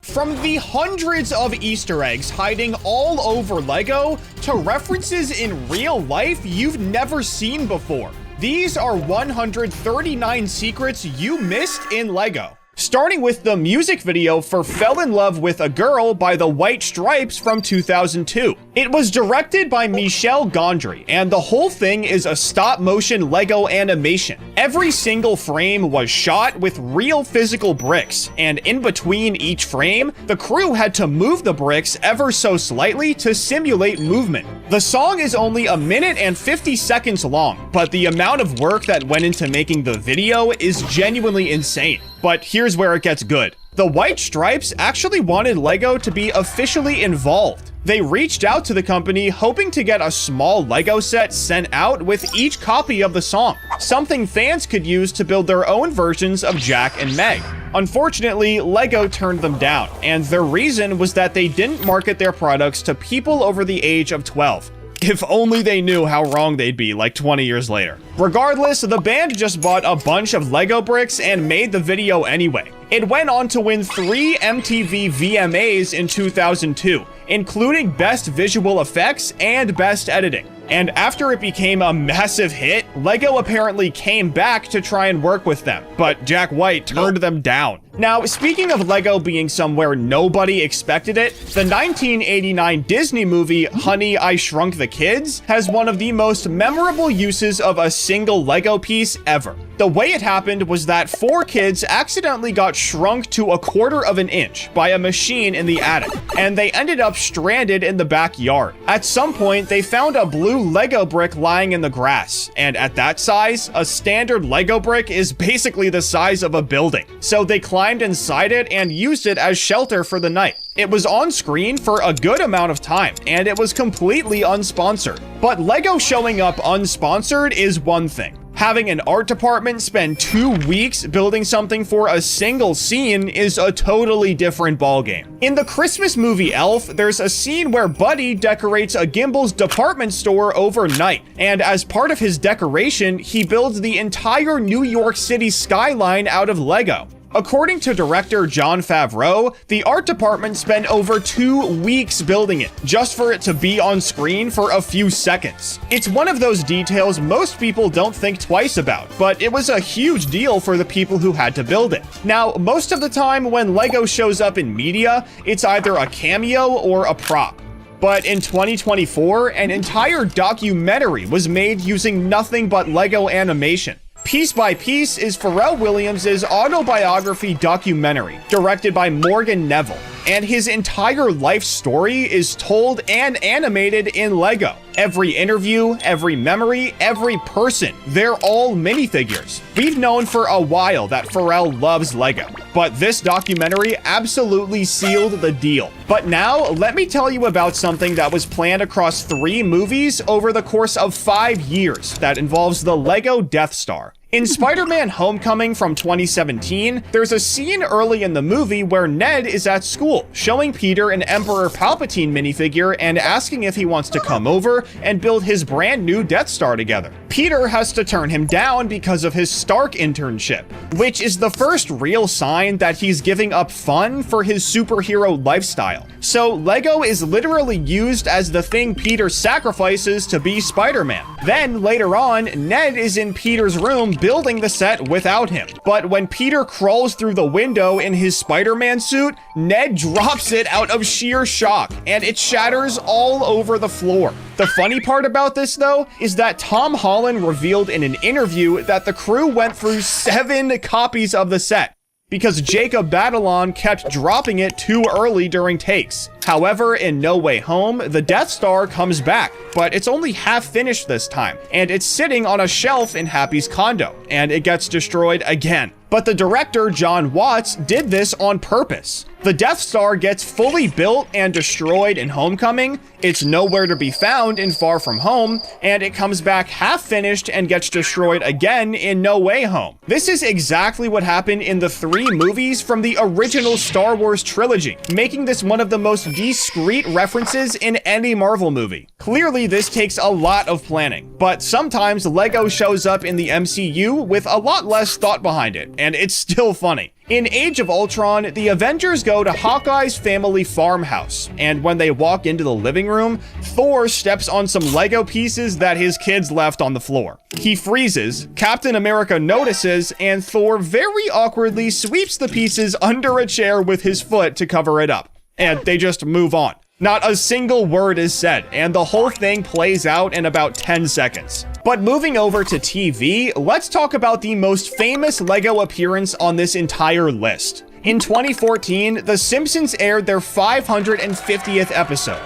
From the hundreds of Easter eggs hiding all over LEGO to references in real life you've never seen before, these are 139 secrets you missed in LEGO. Starting with the music video for Fell in Love with a Girl by the White Stripes from 2002. It was directed by Michel Gondry, and the whole thing is a stop-motion LEGO animation. Every single frame was shot with real physical bricks, and in between each frame, the crew had to move the bricks ever so slightly to simulate movement. The song is only a minute and 50 seconds long, but the amount of work that went into making the video is genuinely insane. But here's where it gets good. The White Stripes actually wanted LEGO to be officially involved. They reached out to the company hoping to get a small LEGO set sent out with each copy of the song, something fans could use to build their own versions of Jack and Meg. Unfortunately, LEGO turned them down, and their reason was that they didn't market their products to people over the age of 12. If only they knew how wrong they'd be like 20 years later. Regardless, the band just bought a bunch of LEGO bricks and made the video anyway. It went on to win 3 MTV VMAs in 2002, including Best Visual Effects and Best Editing. And after it became a massive hit, LEGO apparently came back to try and work with them, but Jack White turned them down. Now, speaking of LEGO being somewhere nobody expected it, the 1989 Disney movie Honey, I Shrunk the Kids has one of the most memorable uses of a single LEGO piece ever. The way it happened was that 4 kids accidentally got shrunk to 1/4 of an inch by a machine in the attic, and they ended up stranded in the backyard. At some point, they found a blue LEGO brick lying in the grass, and at that size, a standard LEGO brick is basically the size of a building. So they climbed inside it and used it as shelter for the night. It was on screen for a good amount of time, and it was completely unsponsored. But LEGO showing up unsponsored is one thing. Having an art department spend 2 weeks building something for a single scene is a totally different ballgame. In the Christmas movie Elf, there's a scene where Buddy decorates a Gimbel's department store overnight, and as part of his decoration, he builds the entire New York City skyline out of LEGO. According to director Jon Favreau, the art department spent over 2 weeks building it, just for it to be on screen for a few seconds. It's one of those details most people don't think twice about, but it was a huge deal for the people who had to build it. Now, most of the time when LEGO shows up in media, it's either a cameo or a prop. But in 2024, an entire documentary was made using nothing but LEGO animation. Piece by Piece is Pharrell Williams' autobiography documentary, directed by Morgan Neville, and his entire life story is told and animated in LEGO. Every interview, every memory, every person, they're all minifigures. We've known for a while that Pharrell loves LEGO, but this documentary absolutely sealed the deal. But now, let me tell you about something that was planned across 3 movies over the course of 5 years that involves the LEGO Death Star. In Spider-Man Homecoming from 2017, there's a scene early in the movie where Ned is at school, showing Peter an Emperor Palpatine minifigure and asking if he wants to come over and build his brand new Death Star together. Peter has to turn him down because of his Stark internship, which is the first real sign that he's giving up fun for his superhero lifestyle. So LEGO is literally used as the thing Peter sacrifices to be Spider-Man. Then later on, Ned is in Peter's room building the set without him. But when Peter crawls through the window in his Spider-Man suit, Ned drops it out of sheer shock, and it shatters all over the floor. The funny part about this, though, is that Tom Holland revealed in an interview that the crew went through 7 copies of the set, because Jacob Batalon kept dropping it too early during takes. However, in No Way Home, the Death Star comes back, but it's only half finished this time, and it's sitting on a shelf in Happy's condo, and it gets destroyed again. But the director, John Watts, did this on purpose. The Death Star gets fully built and destroyed in Homecoming, it's nowhere to be found in Far From Home, and it comes back half finished and gets destroyed again in No Way Home. This is exactly what happened in the 3 movies from the original Star Wars trilogy, making this one of the most discreet references in any Marvel movie. Clearly, this takes a lot of planning, but sometimes LEGO shows up in the MCU with a lot less thought behind it, and it's still funny. In Age of Ultron, the Avengers go to Hawkeye's family farmhouse, and when they walk into the living room, Thor steps on some Lego pieces that his kids left on the floor. He freezes, Captain America notices, and Thor very awkwardly sweeps the pieces under a chair with his foot to cover it up. And they just move on. Not a single word is said, and the whole thing plays out in about 10 seconds. But moving over to TV, let's talk about the most famous Lego appearance on this entire list. In 2014, The Simpsons aired their 550th episode,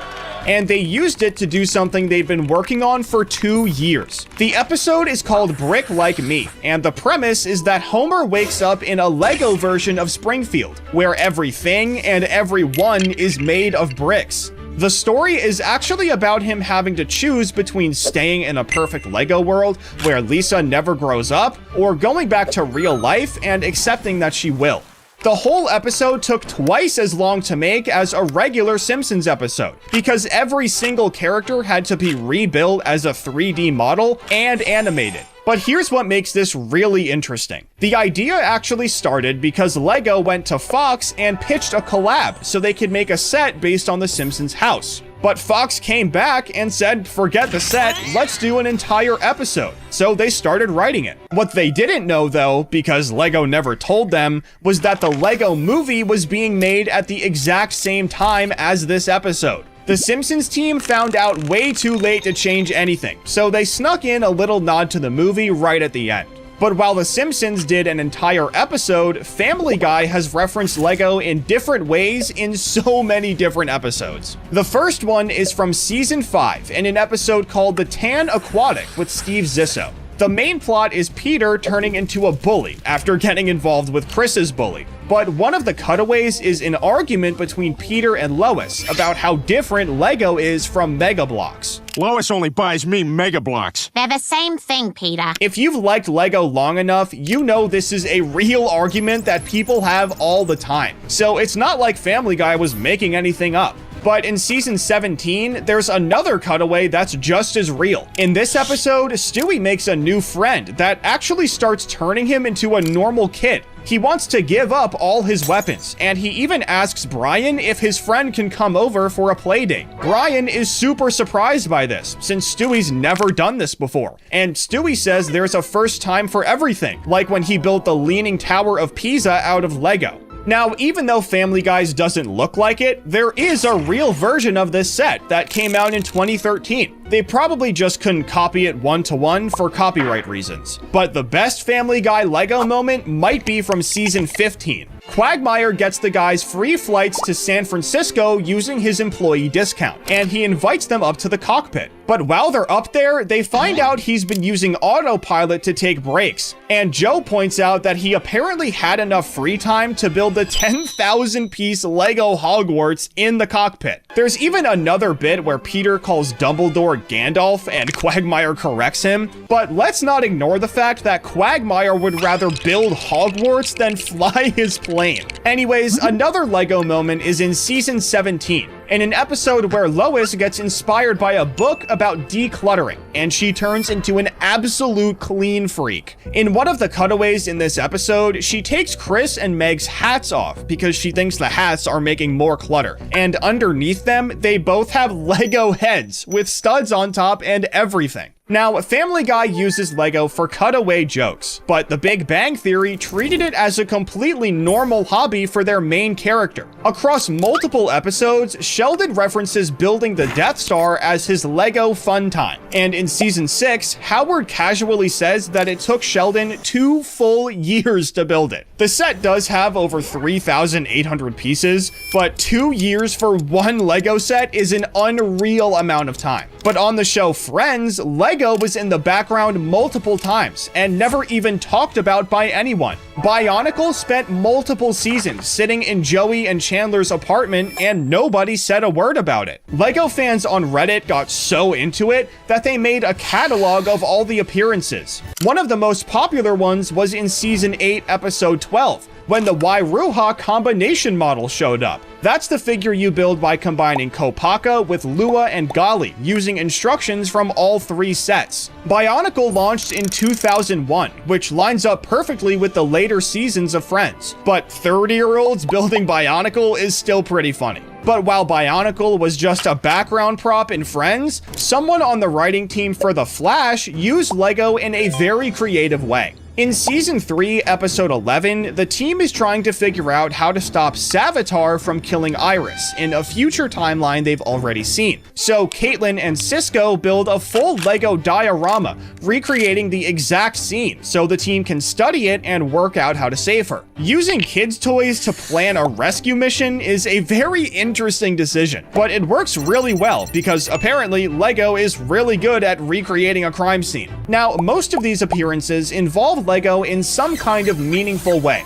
and they used it to do something they've been working on for 2 years. The episode is called Brick Like Me, and the premise is that Homer wakes up in a Lego version of Springfield, where everything and everyone is made of bricks. The story is actually about him having to choose between staying in a perfect Lego world where Lisa never grows up, or going back to real life and accepting that she will. The whole episode took twice as long to make as a regular Simpsons episode, because every single character had to be rebuilt as a 3D model and animated. But here's what makes this really interesting. The idea actually started because Lego went to Fox and pitched a collab so they could make a set based on the Simpsons house. But Fox came back and said, forget the set, let's do an entire episode. So they started writing it. What they didn't know though, because Lego never told them, was that the Lego movie was being made at the exact same time as this episode. The Simpsons team found out way too late to change anything, so they snuck in a little nod to the movie right at the end. But while The Simpsons did an entire episode, Family Guy has referenced Lego in different ways in so many different episodes. The first one is from season 5 in an episode called The Tan Aquatic with Steve Zissou. The main plot is Peter turning into a bully after getting involved with Chris's bully. But one of the cutaways is an argument between Peter and Lois about how different Lego is from Mega Bloks. Lois only buys me Mega Bloks. They're the same thing, Peter. If you've liked Lego long enough, you know this is a real argument that people have all the time. So it's not like Family Guy was making anything up. But in season 17, there's another cutaway that's just as real. In this episode, Stewie makes a new friend that actually starts turning him into a normal kid. He wants to give up all his weapons, and he even asks Brian if his friend can come over for a play date. Brian is super surprised by this, since Stewie's never done this before. And Stewie says there's a first time for everything, like when he built the Leaning Tower of Pisa out of Lego. Now, even though Family Guy's doesn't look like it, there is a real version of this set that came out in 2013. They probably just couldn't copy it one-to-one for copyright reasons. But the best Family Guy Lego moment might be from season 15. Quagmire gets the guys free flights to San Francisco using his employee discount, and he invites them up to the cockpit. But while they're up there, they find out he's been using autopilot to take breaks, and Joe points out that he apparently had enough free time to build the 10,000-piece Lego Hogwarts in the cockpit. There's even another bit where Peter calls Dumbledore Gandalf and Quagmire corrects him, but let's not ignore the fact that Quagmire would rather build Hogwarts than fly his plane. Anyways, another Lego moment is in season 17, in an episode where Lois gets inspired by a book about decluttering, and she turns into an absolute clean freak. In one of the cutaways in this episode, she takes Chris and Meg's hats off because she thinks the hats are making more clutter, and underneath them, they both have Lego heads with studs on top and everything. Now, Family Guy uses Lego for cutaway jokes, but The Big Bang Theory treated it as a completely normal hobby for their main character. Across multiple episodes, Sheldon references building the Death Star as his Lego fun time. And in season 6, Howard casually says that it took Sheldon 2 full years to build it. The set does have over 3,800 pieces, but 2 years for one Lego set is an unreal amount of time. But on the show Friends, Lego was in the background multiple times and never even talked about by anyone. Bionicle spent multiple seasons sitting in Joey and Chandler's apartment and nobody said a word about it. Lego fans on Reddit got so into it that they made a catalog of all the appearances. One of the most popular ones was in season 8, episode 12, when the Wairuha combination model showed up. That's the figure you build by combining Kopaka with Lua and Gali, using instructions from all 3 sets. Bionicle launched in 2001, which lines up perfectly with the later seasons of Friends. But 30-year-olds building Bionicle is still pretty funny. But while Bionicle was just a background prop in Friends, someone on the writing team for The Flash used Lego in a very creative way. In Season 3, Episode 11, the team is trying to figure out how to stop Savitar from killing Iris in a future timeline they've already seen. So Caitlin and Cisco build a full Lego diorama, recreating the exact scene so the team can study it and work out how to save her. Using kids' toys to plan a rescue mission is a very interesting decision, but it works really well because apparently Lego is really good at recreating a crime scene. Now, most of these appearances involve Lego in some kind of meaningful way.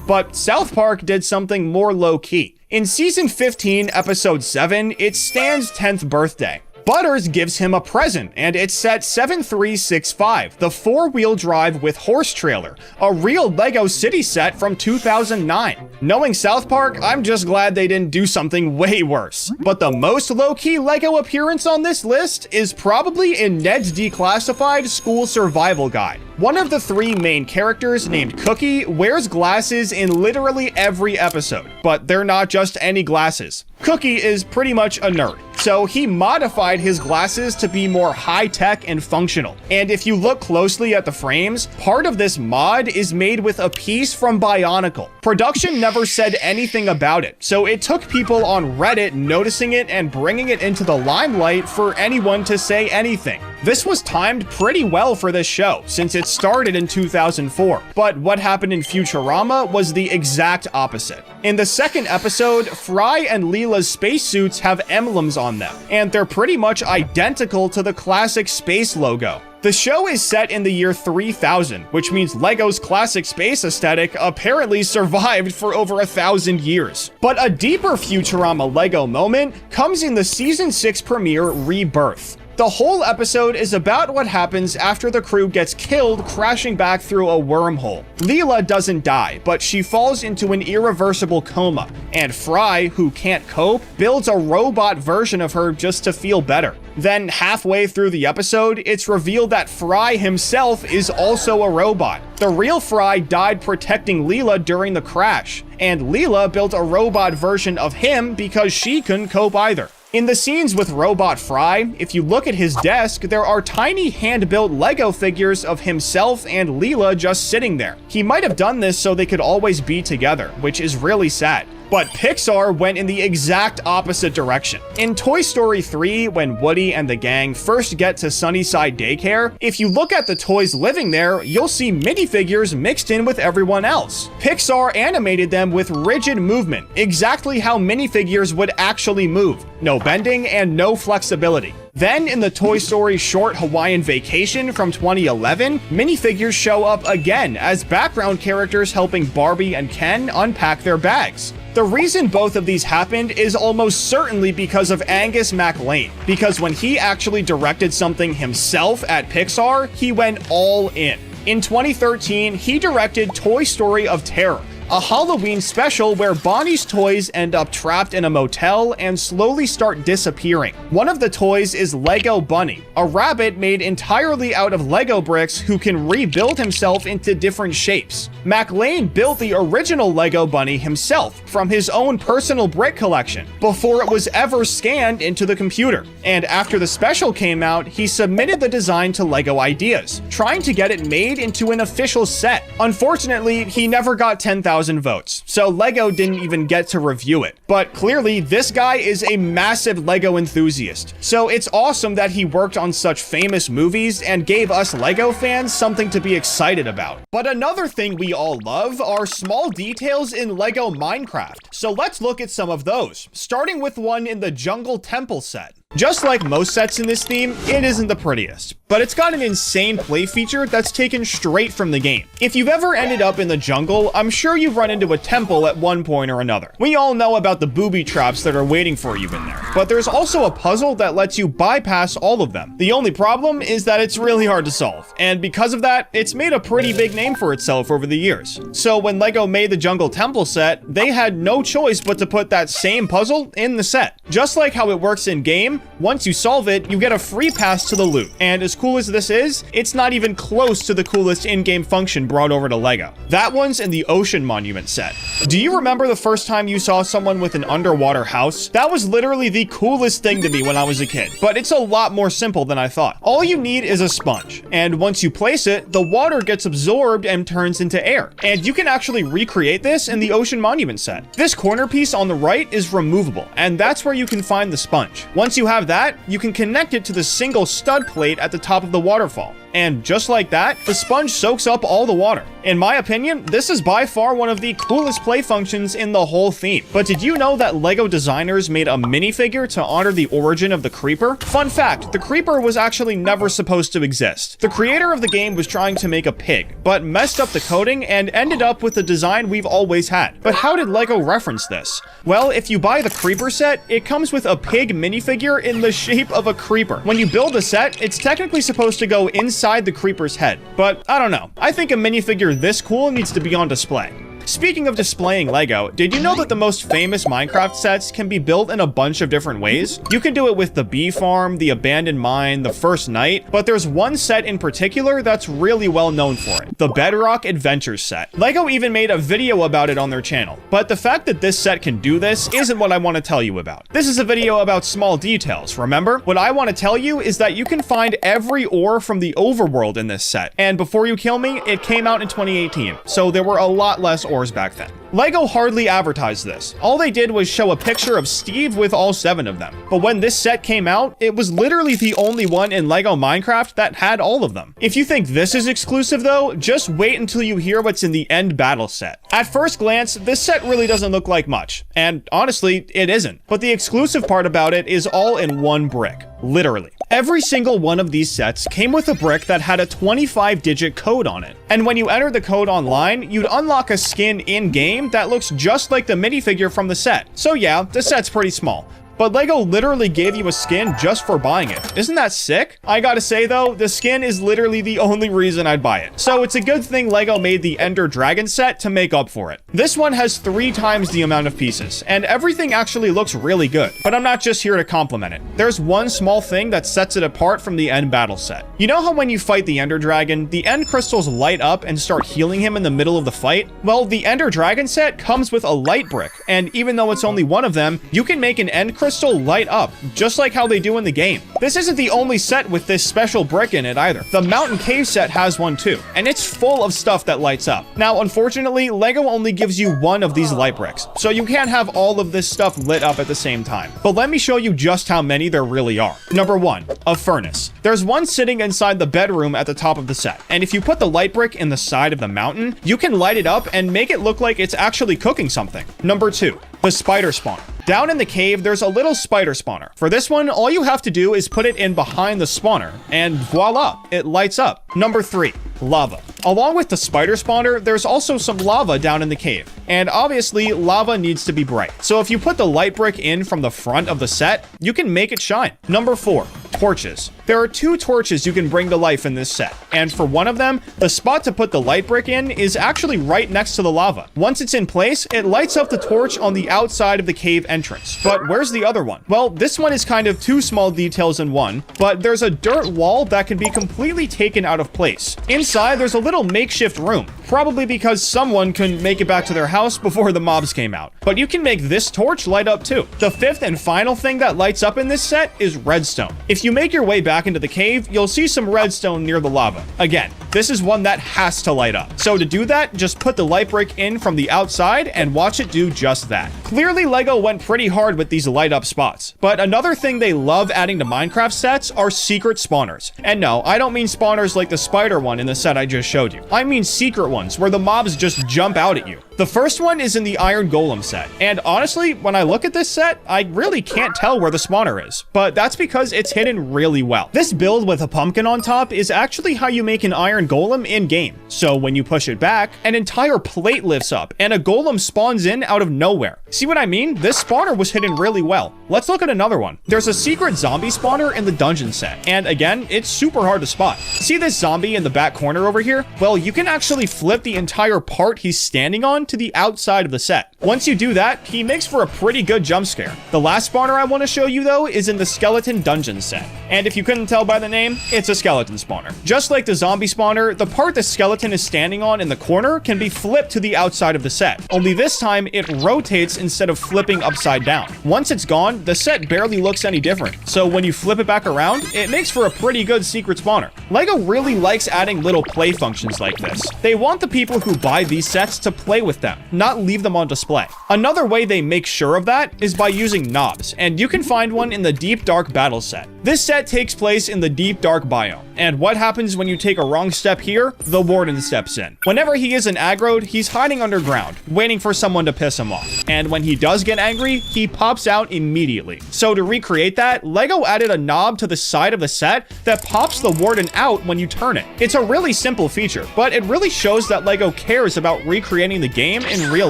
But South Park did something more low-key. In Season 15, Episode 7, it's Stan's 10th birthday. Butters gives him a present, and it's set 7365, the 4-wheel drive with horse trailer, a real Lego City set from 2009. Knowing South Park, I'm just glad they didn't do something way worse. But the most low-key Lego appearance on this list is probably in Ned's Declassified School Survival Guide. One of the 3 main characters, named Cookie, wears glasses in literally every episode, but they're not just any glasses. Cookie is pretty much a nerd, so he modified his glasses to be more high-tech and functional. And if you look closely at the frames, part of this mod is made with a piece from Bionicle. Production never said anything about it, so it took people on Reddit noticing it and bringing it into the limelight for anyone to say anything. This was timed pretty well for this show, since it started in 2004, but what happened in Futurama was the exact opposite. In the second episode, Fry and Leela's spacesuits have emblems on them, and they're pretty much identical to the classic space logo. The show is set in the year 3000, which means Lego's classic space aesthetic apparently survived for over 1,000 years. But a deeper Futurama Lego moment comes in the Season 6 premiere, Rebirth. The whole episode is about what happens after the crew gets killed crashing back through a wormhole. Leela doesn't die, but she falls into an irreversible coma, and Fry, who can't cope, builds a robot version of her just to feel better. Then halfway through the episode, it's revealed that Fry himself is also a robot. The real Fry died protecting Leela during the crash, and Leela built a robot version of him because she couldn't cope either. In the scenes with Robot Fry, if you look at his desk, there are tiny hand-built Lego figures of himself and Leela just sitting there. He might have done this so they could always be together, which is really sad. But Pixar went in the exact opposite direction. In Toy Story 3, when Woody and the gang first get to Sunnyside Daycare, if you look at the toys living there, you'll see minifigures mixed in with everyone else. Pixar animated them with rigid movement, exactly how minifigures would actually move. No bending and no flexibility. Then, in the Toy Story Short Hawaiian Vacation from 2011, minifigures show up again as background characters helping Barbie and Ken unpack their bags. The reason both of these happened is almost certainly because of Angus MacLane, because when he actually directed something himself at Pixar, he went all in. In 2013, he directed Toy Story of Terror, a Halloween special where Bonnie's toys end up trapped in a motel and slowly start disappearing. One of the toys is Lego Bunny, a rabbit made entirely out of Lego bricks who can rebuild himself into different shapes. MacLane built the original Lego Bunny himself from his own personal brick collection before it was ever scanned into the computer. And after the special came out, he submitted the design to Lego Ideas, trying to get it made into an official set. Unfortunately, he never got 10,000 votes, so Lego didn't even get to review it. But clearly, this guy is a massive Lego enthusiast, so it's awesome that he worked on such famous movies and gave us Lego fans something to be excited about. But another thing we all love are small details in Lego Minecraft, so let's look at some of those, starting with one in the Jungle Temple set. Just like most sets in this theme, it isn't the prettiest, but it's got an insane play feature that's taken straight from the game. If you've ever ended up in the jungle, I'm sure you've run into a temple at one point or another. We all know about the booby traps that are waiting for you in there, but there's also a puzzle that lets you bypass all of them. The only problem is that it's really hard to solve, and because of that, it's made a pretty big name for itself over the years. So when LEGO made the Jungle Temple set, they had no choice but to put that same puzzle in the set. Just like how it works in game, once you solve it, you get a free pass to the loot. And as cool as this is, it's not even close to the coolest in-game function brought over to LEGO. That one's in the Ocean Monument set. Do you remember the first time you saw someone with an underwater house? That was literally the coolest thing to me when I was a kid, but it's a lot more simple than I thought. All you need is a sponge, and once you place it, the water gets absorbed and turns into air. And you can actually recreate this in the Ocean Monument set. This corner piece on the right is removable, and that's where you can find the sponge. Once you have that, you can connect it to the single stud plate at the top of the waterfall. And just like that, the sponge soaks up all the water. In my opinion, this is by far one of the coolest play functions in the whole theme. But did you know that LEGO designers made a minifigure to honor the origin of the creeper? Fun fact, the creeper was actually never supposed to exist. The creator of the game was trying to make a pig, but messed up the coding and ended up with the design we've always had. But how did LEGO reference this? Well, if you buy the creeper set, it comes with a pig minifigure in the shape of a creeper. When you build the set, it's technically supposed to go inside the creeper's head, but I don't know. I think a minifigure this cool needs to be on display. Speaking of displaying LEGO, did you know that the most famous Minecraft sets can be built in a bunch of different ways? You can do it with the bee farm, the abandoned mine, the first night, but there's one set in particular that's really well known for it, the Bedrock Adventures set. LEGO even made a video about it on their channel, but the fact that this set can do this isn't what I want to tell you about. This is a video about small details, remember? What I want to tell you is that you can find every ore from the overworld in this set, and before you kill me, it came out in 2018, so there were a lot less ores back then. LEGO hardly advertised this. All they did was show a picture of Steve with all 7 of them. But when this set came out, it was literally the only one in LEGO Minecraft that had all of them. If you think this is exclusive though, just wait until you hear what's in the End Battle set. At first glance, this set really doesn't look like much. And honestly, it isn't. But the exclusive part about it is all in one brick. Literally. Every single one of these sets came with a brick that had a 25-digit code on it. And when you enter the code online, you'd unlock a skin in-game that looks just like the minifigure from the set. So yeah, the set's pretty small. But LEGO literally gave you a skin just for buying it. Isn't that sick? I gotta say though, the skin is literally the only reason I'd buy it. So it's a good thing LEGO made the Ender Dragon set to make up for it. This one has 3 times the amount of pieces, and everything actually looks really good. But I'm not just here to compliment it. There's one small thing that sets it apart from the End Battle set. You know how when you fight the Ender Dragon, the End Crystals light up and start healing him in the middle of the fight? Well, the Ender Dragon set comes with a light brick, and even though it's only one of them, you can make an End Crystal light up, just like how they do in the game. This isn't the only set with this special brick in it either. The Mountain Cave set has one too, and it's full of stuff that lights up. Now, unfortunately, LEGO only gives you one of these light bricks, so you can't have all of this stuff lit up at the same time. But let me show you just how many there really are. Number 1, a furnace. There's one sitting inside the bedroom at the top of the set, and if you put the light brick in the side of the mountain, you can light it up and make it look like it's actually cooking something. Number 2, the spider spawner. Down in the cave, there's a little spider spawner. For this one, all you have to do is put it in behind the spawner, and voila, it lights up. Number 3, lava. Along with the spider spawner, there's also some lava down in the cave. And obviously, lava needs to be bright. So if you put the light brick in from the front of the set, you can make it shine. Number 4, torches. There are 2 torches you can bring to life in this set. And for one of them, the spot to put the light brick in is actually right next to the lava. Once it's in place, it lights up the torch on the outside of the cave entrance. But where's the other one? Well, this one is kind of 2 small details in one, but there's a dirt wall that can be completely taken out of place. Inside, there's a little makeshift room, probably because someone couldn't make it back to their house before the mobs came out. But you can make this torch light up too. The 5th and final thing that lights up in this set is redstone. If you make your way back into the cave, you'll see some redstone near the lava. Again, this is one that has to light up. So to do that, just put the light brick in from the outside and watch it do just that. Clearly, LEGO went pretty hard with these light up spots. But another thing they love adding to Minecraft sets are secret spawners. And no, I don't mean spawners like the spider one in the set I just showed you. I mean secret ones where the mobs just jump out at you. The first one is in the Iron Golem set, and honestly, when I look at this set, I really can't tell where the spawner is, but that's because it's hidden really well. This build with a pumpkin on top is actually how you make an Iron Golem in-game. So when you push it back, an entire plate lifts up, and a golem spawns in out of nowhere. See what I mean? This spawner was hidden really well. Let's look at another one. There's a secret zombie spawner in the dungeon set, and again, it's super hard to spot. See this zombie in the back corner over here? Well, you can actually flip the entire part he's standing on to the outside of the set. Once you do that, he makes for a pretty good jump scare. The last spawner I want to show you though is in the skeleton dungeon set. And if you couldn't tell by the name, it's a skeleton spawner. Just like the zombie spawner, the part the skeleton is standing on in the corner can be flipped to the outside of the set. Only this time, it rotates instead of flipping upside down. Once it's gone, the set barely looks any different. So when you flip it back around, it makes for a pretty good secret spawner. LEGO really likes adding little play functions like this. They want the people who buy these sets to play with them, not leave them on display. Another way they make sure of that is by using knobs, and you can find one in the Deep Dark Battle set. This set takes place in the Deep Dark biome, and what happens when you take a wrong step here? The warden steps in. Whenever he isn't aggroed, he's hiding underground, waiting for someone to piss him off. And when he does get angry, he pops out immediately. So to recreate that, LEGO added a knob to the side of the set that pops the warden out when you turn it. It's a really simple feature, but it really shows that LEGO cares about recreating the game in real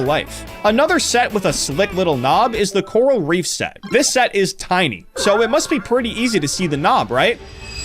life. Another set with a slick little knob is the Coral Reef set. This set is tiny, so it must be pretty easy to see the knob, right?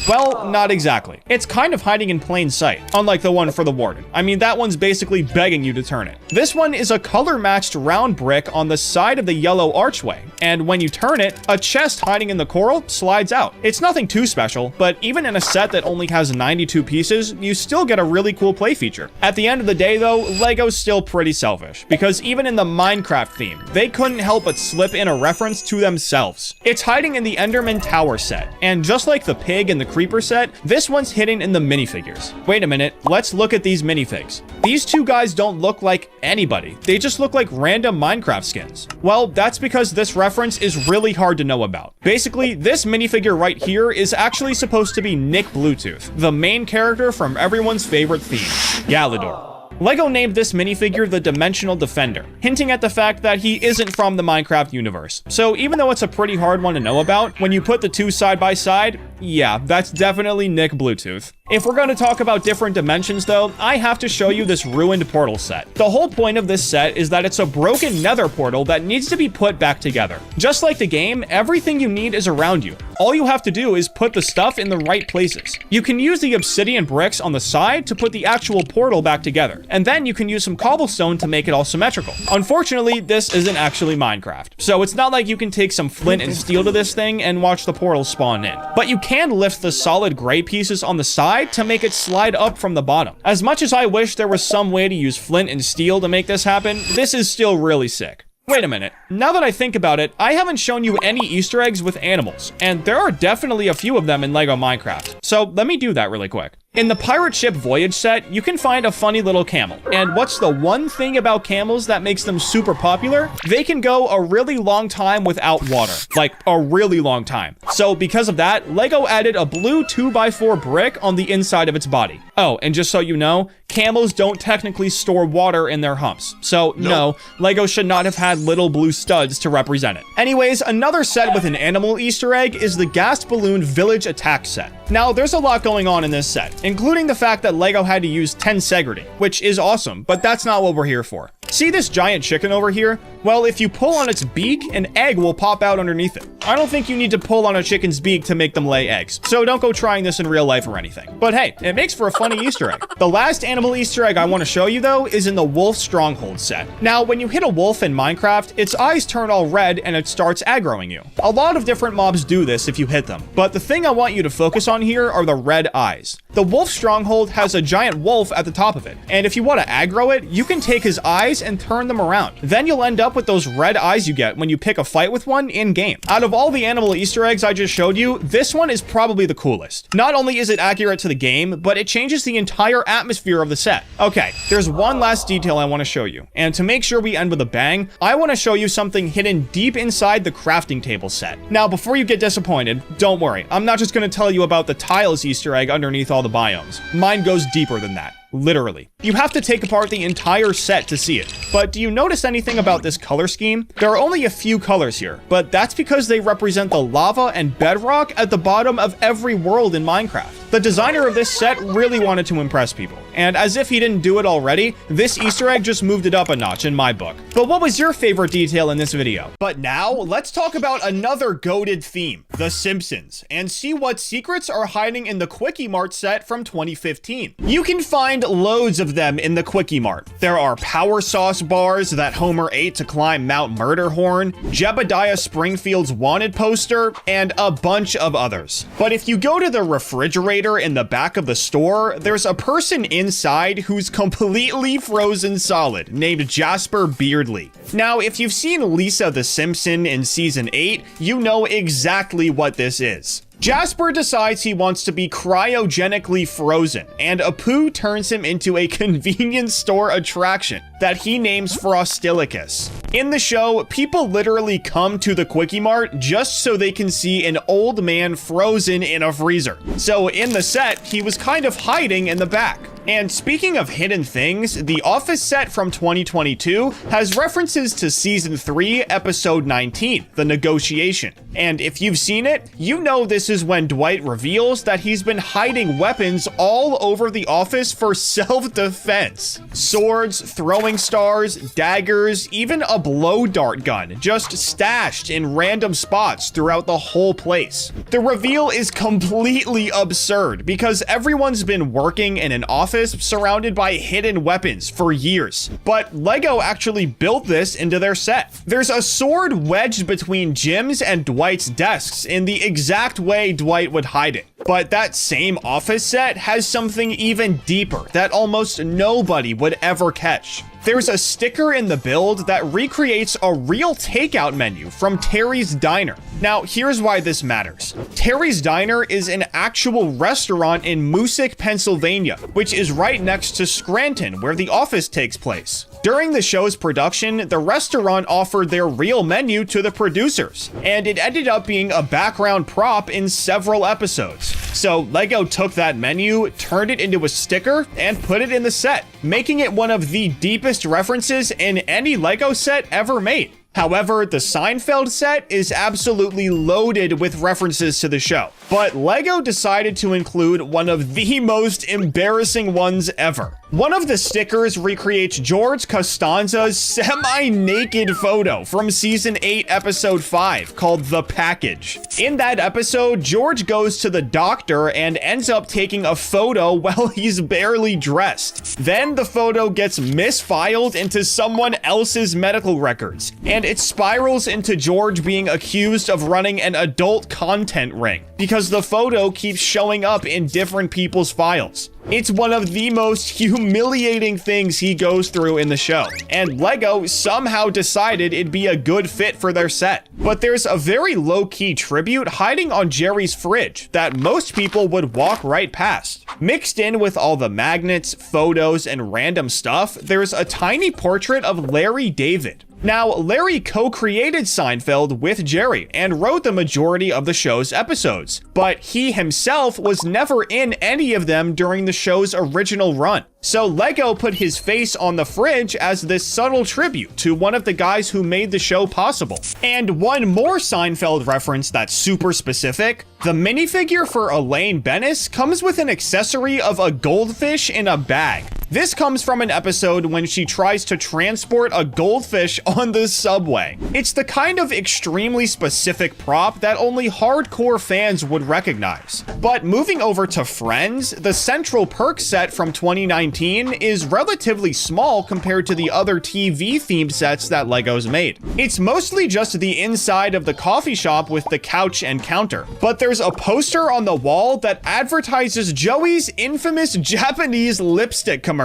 Well, not exactly. It's kind of hiding in plain sight, unlike the one for the warden. I mean, that one's basically begging you to turn it. This one is a color-matched round brick on the side of the yellow archway, and when you turn it, a chest hiding in the coral slides out. It's nothing too special, but even in a set that only has 92 pieces, you still get a really cool play feature. At the end of the day, though, LEGO's still pretty selfish, because even in the Minecraft theme, they couldn't help but slip in a reference to themselves. It's hiding in the Enderman Tower set, and just like the pig and the creeper set, this one's hidden in the minifigures. Wait a minute, let's look at these minifigs. These two guys don't look like anybody. They just look like random Minecraft skins. Well, that's because this reference is really hard to know about. Basically, this minifigure right here is actually supposed to be Nick Bluetooth, the main character from everyone's favorite theme, Galador. LEGO named this minifigure the Dimensional Defender, hinting at the fact that he isn't from the Minecraft universe. So even though it's a pretty hard one to know about, when you put the two side by side, yeah, that's definitely Nick Bluetooth. If we're going to talk about different dimensions though, I have to show you this ruined portal set. The whole point of this set is that it's a broken nether portal that needs to be put back together. Just like the game, everything you need is around you. All you have to do is put the stuff in the right places. You can use the obsidian bricks on the side to put the actual portal back together, and then you can use some cobblestone to make it all symmetrical. Unfortunately, this isn't actually Minecraft, so it's not like you can take some flint and steel to this thing and watch the portal spawn in. But you can lift the solid gray pieces on the side to make it slide up from the bottom. As much as I wish there was some way to use flint and steel to make this happen, this is still really sick. Wait a minute, now that I think about it, I haven't shown you any Easter eggs with animals, and there are definitely a few of them in LEGO Minecraft, so let me do that really quick. In the Pirate Ship Voyage set, you can find a funny little camel. And what's the one thing about camels that makes them super popular? They can go a really long time without water. Like, a really long time. So because of that, LEGO added a blue 2x4 brick on the inside of its body. Oh, and just so you know, camels don't technically store water in their humps. So no, LEGO should not have had little blue studs to represent it. Anyways, another set with an animal Easter egg is the Gas Balloon Village Attack set. Now, there's a lot going on in this set, including the fact that LEGO had to use tensegrity, which is awesome, but that's not what we're here for. See this giant chicken over here? Well, if you pull on its beak, an egg will pop out underneath it. I don't think you need to pull on a chicken's beak to make them lay eggs, so don't go trying this in real life or anything. But hey, it makes for a funny Easter egg. The last animal Easter egg I want to show you though is in the Wolf Stronghold set. Now, when you hit a wolf in Minecraft, its eyes turn all red and it starts aggroing you. A lot of different mobs do this if you hit them, but the thing I want you to focus on here are the red eyes. The Wolf Stronghold has a giant wolf at the top of it, and if you want to aggro it, you can take his eyes and turn them around. Then you'll end up with those red eyes you get when you pick a fight with one in-game. Out of all the animal Easter eggs I just showed you, this one is probably the coolest. Not only is it accurate to the game, but it changes the entire atmosphere of the set. Okay, there's one last detail I want to show you, and to make sure we end with a bang, I want to show you something hidden deep inside the crafting table set. Now, before you get disappointed, don't worry, I'm not just going to tell you about the tiles Easter egg underneath all the biomes. Mine goes deeper than that. Literally. You have to take apart the entire set to see it. But do you notice anything about this color scheme? There are only a few colors here, but that's because they represent the lava and bedrock at the bottom of every world in Minecraft. The designer of this set really wanted to impress people, and as if he didn't do it already, this Easter egg just moved it up a notch in my book. But what was your favorite detail in this video? But now, let's talk about another goated theme, The Simpsons, and see what secrets are hiding in the Quickie Mart set from 2015. You can find loads of them in the Quickie Mart. There are power sauce bars that Homer ate to climb Mount Murderhorn, Jebediah Springfield's wanted poster, and a bunch of others. But if you go to the refrigerator in the back of the store, there's a person inside who's completely frozen solid, named Jasper Beardley. Now, if you've seen Lisa the Simpson in season 8, you know exactly what this is. Jasper decides he wants to be cryogenically frozen, and Apu turns him into a convenience store attraction that he names Frostilicus. In the show, people literally come to the Quickie Mart just so they can see an old man frozen in a freezer. So in the set, he was kind of hiding in the back. And speaking of hidden things, the Office set from 2022 has references to Season 3, Episode 19, The Negotiation. And if you've seen it, you know this is when Dwight reveals that he's been hiding weapons all over the office for self-defense. Swords, throwing stars, daggers, even a blow dart gun, just stashed in random spots throughout the whole place. The reveal is completely absurd because everyone's been working in an office surrounded by hidden weapons for years, but Lego actually built this into their set. There's a sword wedged between Jim's and Dwight's desks in the exact way Dwight would hide it. But that same office set has something even deeper that almost nobody would ever catch. There's a sticker in the build that recreates a real takeout menu from Terry's Diner. Now, here's why this matters. Terry's Diner is an actual restaurant in Moosic, Pennsylvania, which is right next to Scranton, where the office takes place. During the show's production, the restaurant offered their real menu to the producers, and it ended up being a background prop in several episodes. So Lego took that menu, turned it into a sticker, and put it in the set, making it one of the deepest references in any Lego set ever made. However, the Seinfeld set is absolutely loaded with references to the show, but Lego decided to include one of the most embarrassing ones ever. One of the stickers recreates George Costanza's semi-naked photo from Season 8, Episode 5, called The Package. In that episode, George goes to the doctor and ends up taking a photo while he's barely dressed. Then the photo gets misfiled into someone else's medical records, and it spirals into George being accused of running an adult content ring because the photo keeps showing up in different people's files. It's one of the most humiliating things he goes through in the show, and Lego somehow decided it'd be a good fit for their set. But there's a very low-key tribute hiding on Jerry's fridge that most people would walk right past. Mixed in with all the magnets, photos, and random stuff, there's a tiny portrait of Larry David. Now, Larry co-created Seinfeld with Jerry and wrote the majority of the show's episodes, but he himself was never in any of them during the show's original run. So Lego put his face on the fridge as this subtle tribute to one of the guys who made the show possible. And one more Seinfeld reference that's super specific, the minifigure for Elaine Bennis comes with an accessory of a goldfish in a bag. This comes from an episode when she tries to transport a goldfish on the subway. It's the kind of extremely specific prop that only hardcore fans would recognize. But moving over to Friends, the Central Perk set from 2019 is relatively small compared to the other TV-themed sets that Lego's made. It's mostly just the inside of the coffee shop with the couch and counter. But there's a poster on the wall that advertises Joey's infamous Japanese lipstick commercial.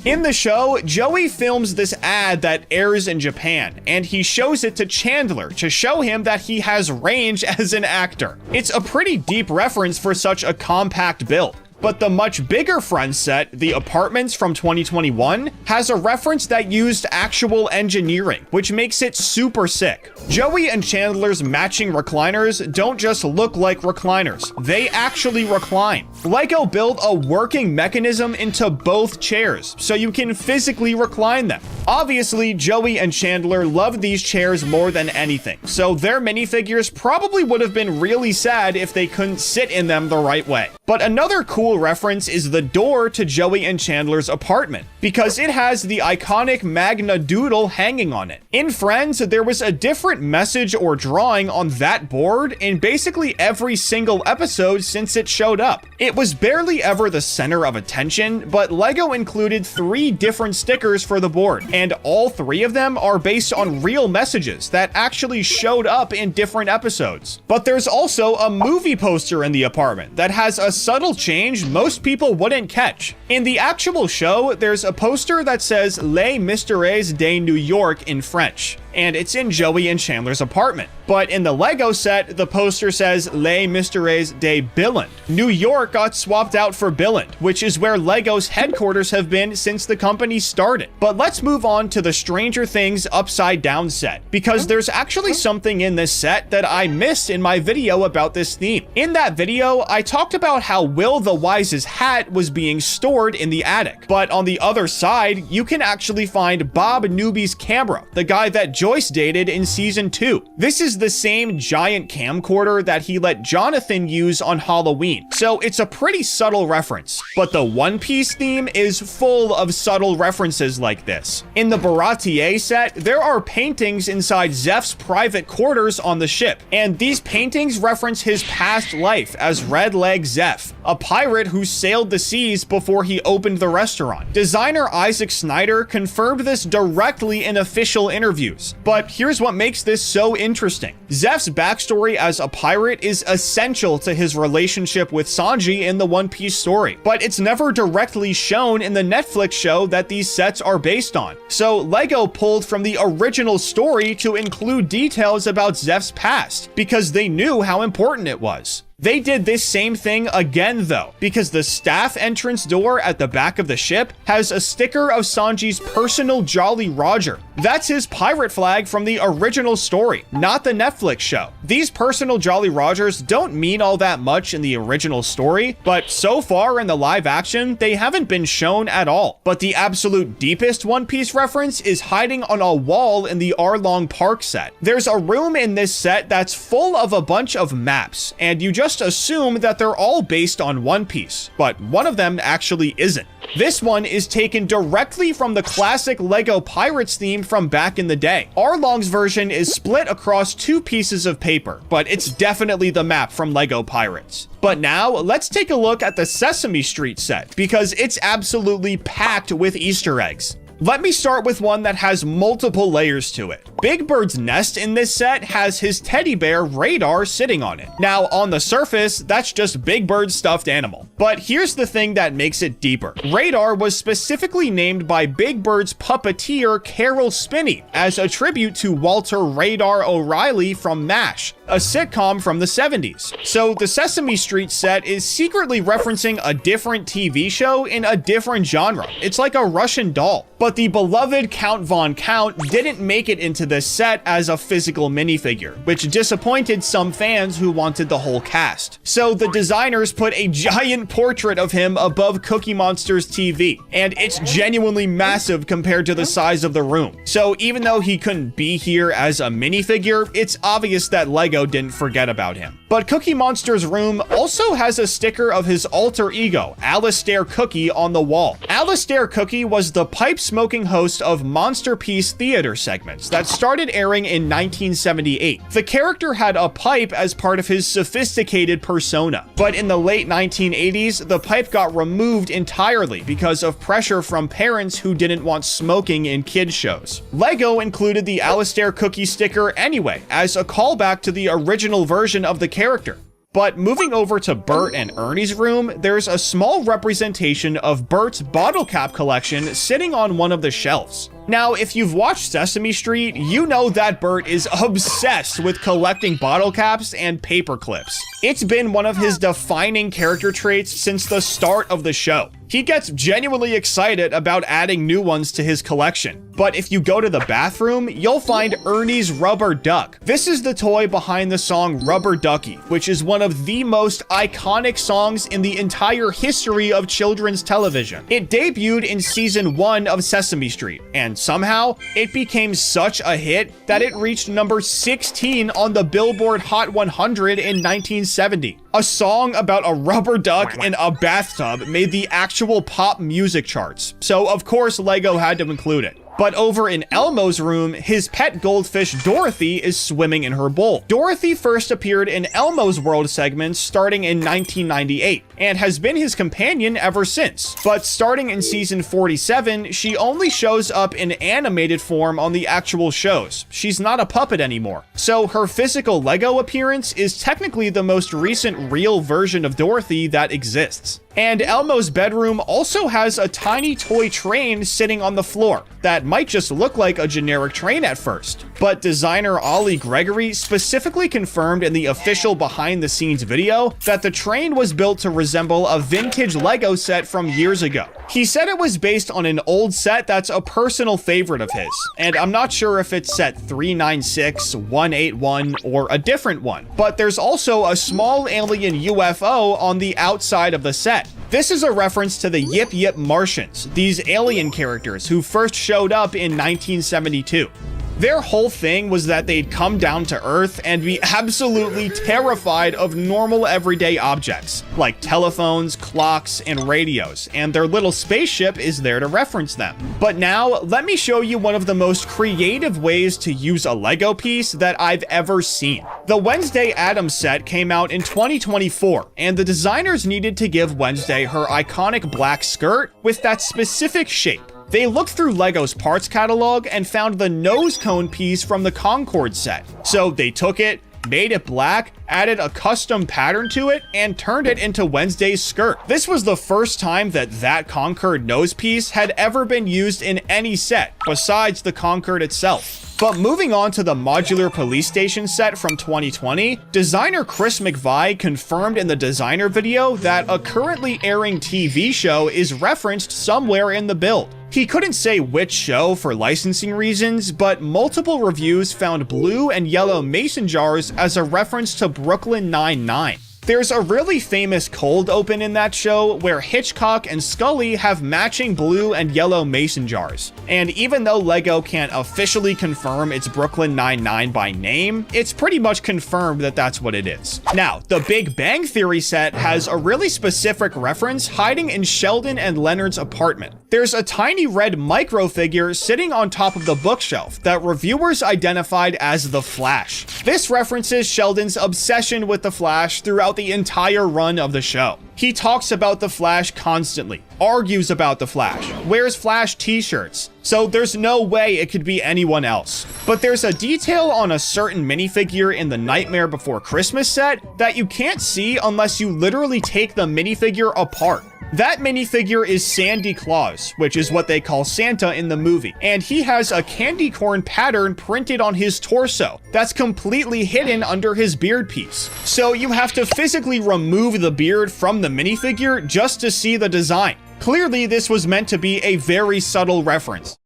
In the show, Joey films this ad that airs in Japan, and he shows it to Chandler to show him that he has range as an actor. It's a pretty deep reference for such a compact build. But the much bigger Friends set, the Apartments from 2021, has a reference that used actual engineering, which makes it super sick. Joey and Chandler's matching recliners don't just look like recliners, they actually recline. Lego built a working mechanism into both chairs, so you can physically recline them. Obviously, Joey and Chandler loved these chairs more than anything, so their minifigures probably would have been really sad if they couldn't sit in them the right way. But another cool reference is the door to Joey and Chandler's apartment, because it has the iconic Magna Doodle hanging on it. In Friends, there was a different message or drawing on that board in basically every single episode since it showed up. It was barely ever the center of attention, but Lego included 3 different stickers for the board, and all 3 of them are based on real messages that actually showed up in different episodes. But there's also a movie poster in the apartment that has a subtle change most people wouldn't catch. In the actual show, there's a poster that says Les Mystères de New York in French, and it's in Joey and Chandler's apartment. But in the Lego set, the poster says Les Mystères de Billund. New York got swapped out for Billund, which is where Lego's headquarters have been since the company started. But let's move on to the Stranger Things Upside Down set, because there's actually something in this set that I missed in my video about this theme. In that video, I talked about how Will the Wise's hat was being stored in the attic. But on the other side, you can actually find Bob Newby's camera, the guy that Joyce dated in season 2. This is the same giant camcorder that he let Jonathan use on Halloween, so it's a pretty subtle reference. But the One Piece theme is full of subtle references like this. In the Baratier set, there are paintings inside Zeph's private quarters on the ship, and these paintings reference his past life as Red Leg Zeph, a pirate who sailed the seas before he opened the restaurant. Designer Isaac Snyder confirmed this directly in official interviews. But here's what makes this so interesting. Zeph's backstory as a pirate is essential to his relationship with Sanji in the One Piece story, but it's never directly shown in the Netflix show that these sets are based on. So Lego pulled from the original story to include details about Zeph's past, because they knew how important it was. They did this same thing again though, because the staff entrance door at the back of the ship has a sticker of Sanji's personal Jolly Roger. That's his pirate flag from the original story, not the Netflix show. These personal Jolly Rogers don't mean all that much in the original story, but so far in the live action, they haven't been shown at all. But the absolute deepest One Piece reference is hiding on a wall in the Arlong Park set. There's a room in this set that's full of a bunch of maps, and you just assume that they're all based on One Piece, but one of them actually isn't. This one is taken directly from the classic Lego Pirates theme from back in the day. Arlong's version is split across 2 pieces of paper, but it's definitely the map from Lego Pirates. But now, let's take a look at the Sesame Street set, because it's absolutely packed with Easter eggs. Let me start with one that has multiple layers to it. Big Bird's nest in this set has his teddy bear Radar sitting on it. Now, on the surface, that's just Big Bird's stuffed animal. But here's the thing that makes it deeper. Radar was specifically named by Big Bird's puppeteer Carol Spinney as a tribute to Walter Radar O'Reilly from MASH, a sitcom from the 70s. So the Sesame Street set is secretly referencing a different TV show in a different genre. It's like a Russian doll. But the beloved Count Von Count didn't make it into this set as a physical minifigure, which disappointed some fans who wanted the whole cast. So the designers put a giant portrait of him above Cookie Monster's TV, and it's genuinely massive compared to the size of the room. So even though he couldn't be here as a minifigure, it's obvious that Lego didn't forget about him. But Cookie Monster's room also has a sticker of his alter ego, Alistair Cookie, on the wall. Alistair Cookie was the pipe-smoking host of Monster Piece theater segments that started airing in 1978. The character had a pipe as part of his sophisticated persona, but in the late 1980s, the pipe got removed entirely because of pressure from parents who didn't want smoking in kids shows. Lego included the Alistair Cookie sticker anyway, as a callback to the original version of the character. But moving over to Bert and Ernie's room, there's a small representation of Bert's bottle cap collection sitting on one of the shelves. Now, if you've watched Sesame Street, you know that Bert is obsessed with collecting bottle caps and paper clips. It's been one of his defining character traits since the start of the show. He gets genuinely excited about adding new ones to his collection. But if you go to the bathroom, you'll find Ernie's Rubber Duck. This is the toy behind the song Rubber Ducky, which is one of the most iconic songs in the entire history of children's television. It debuted in season 1 of Sesame Street, and somehow it became such a hit that it reached number 16 on the Billboard Hot 100 in 1970. A song about a rubber duck in a bathtub made the actual pop music charts, so of course Lego had to include it. But over in Elmo's room, his pet goldfish Dorothy is swimming in her bowl. Dorothy first appeared in Elmo's World segments starting in 1998, and has been his companion ever since. But starting in season 47, she only shows up in animated form on the actual shows. She's not a puppet anymore. So her physical Lego appearance is technically the most recent real version of Dorothy that exists. And Elmo's bedroom also has a tiny toy train sitting on the floor that might just look like a generic train at first. But designer Ollie Gregory specifically confirmed in the official behind-the-scenes video that the train was built to resemble a vintage Lego set from years ago. He said it was based on an old set that's a personal favorite of his, and I'm not sure if it's set 396, 181, or a different one. But there's also a small alien UFO on the outside of the set. This is a reference to the Yip Yip Martians, these alien characters who first showed up in 1972. Their whole thing was that they'd come down to Earth and be absolutely terrified of normal everyday objects, like telephones, clocks, and radios, and their little spaceship is there to reference them. But now, let me show you one of the most creative ways to use a Lego piece that I've ever seen. The Wednesday Addams set came out in 2024, and the designers needed to give Wednesday her iconic black skirt with that specific shape. They looked through Lego's parts catalog and found the nose cone piece from the Concorde set. So they took it, made it black, added a custom pattern to it, and turned it into Wednesday's skirt. This was the first time that Concorde nose piece had ever been used in any set, besides the Concorde itself. But moving on to the modular police station set from 2020, designer Chris McVie confirmed in the designer video that a currently airing TV show is referenced somewhere in the build. He couldn't say which show for licensing reasons, but multiple reviews found blue and yellow mason jars as a reference to Brooklyn Nine-Nine. There's a really famous cold open in that show where Hitchcock and Scully have matching blue and yellow mason jars. And even though Lego can't officially confirm it's Brooklyn Nine-Nine by name, it's pretty much confirmed that that's what it is. Now, the Big Bang Theory set has a really specific reference hiding in Sheldon and Leonard's apartment. There's a tiny red micro figure sitting on top of the bookshelf that reviewers identified as the Flash. This references Sheldon's obsession with the Flash throughout the entire run of the show. He talks about the Flash constantly, argues about the Flash, wears Flash t-shirts, so there's no way it could be anyone else. But there's a detail on a certain minifigure in the Nightmare Before Christmas set that you can't see unless you literally take the minifigure apart. That minifigure is Sandy Claus, which is what they call Santa in the movie, and he has a candy corn pattern printed on his torso that's completely hidden under his beard piece. So you have to physically remove the beard from the minifigure just to see the design. Clearly, this was meant to be a very subtle reference.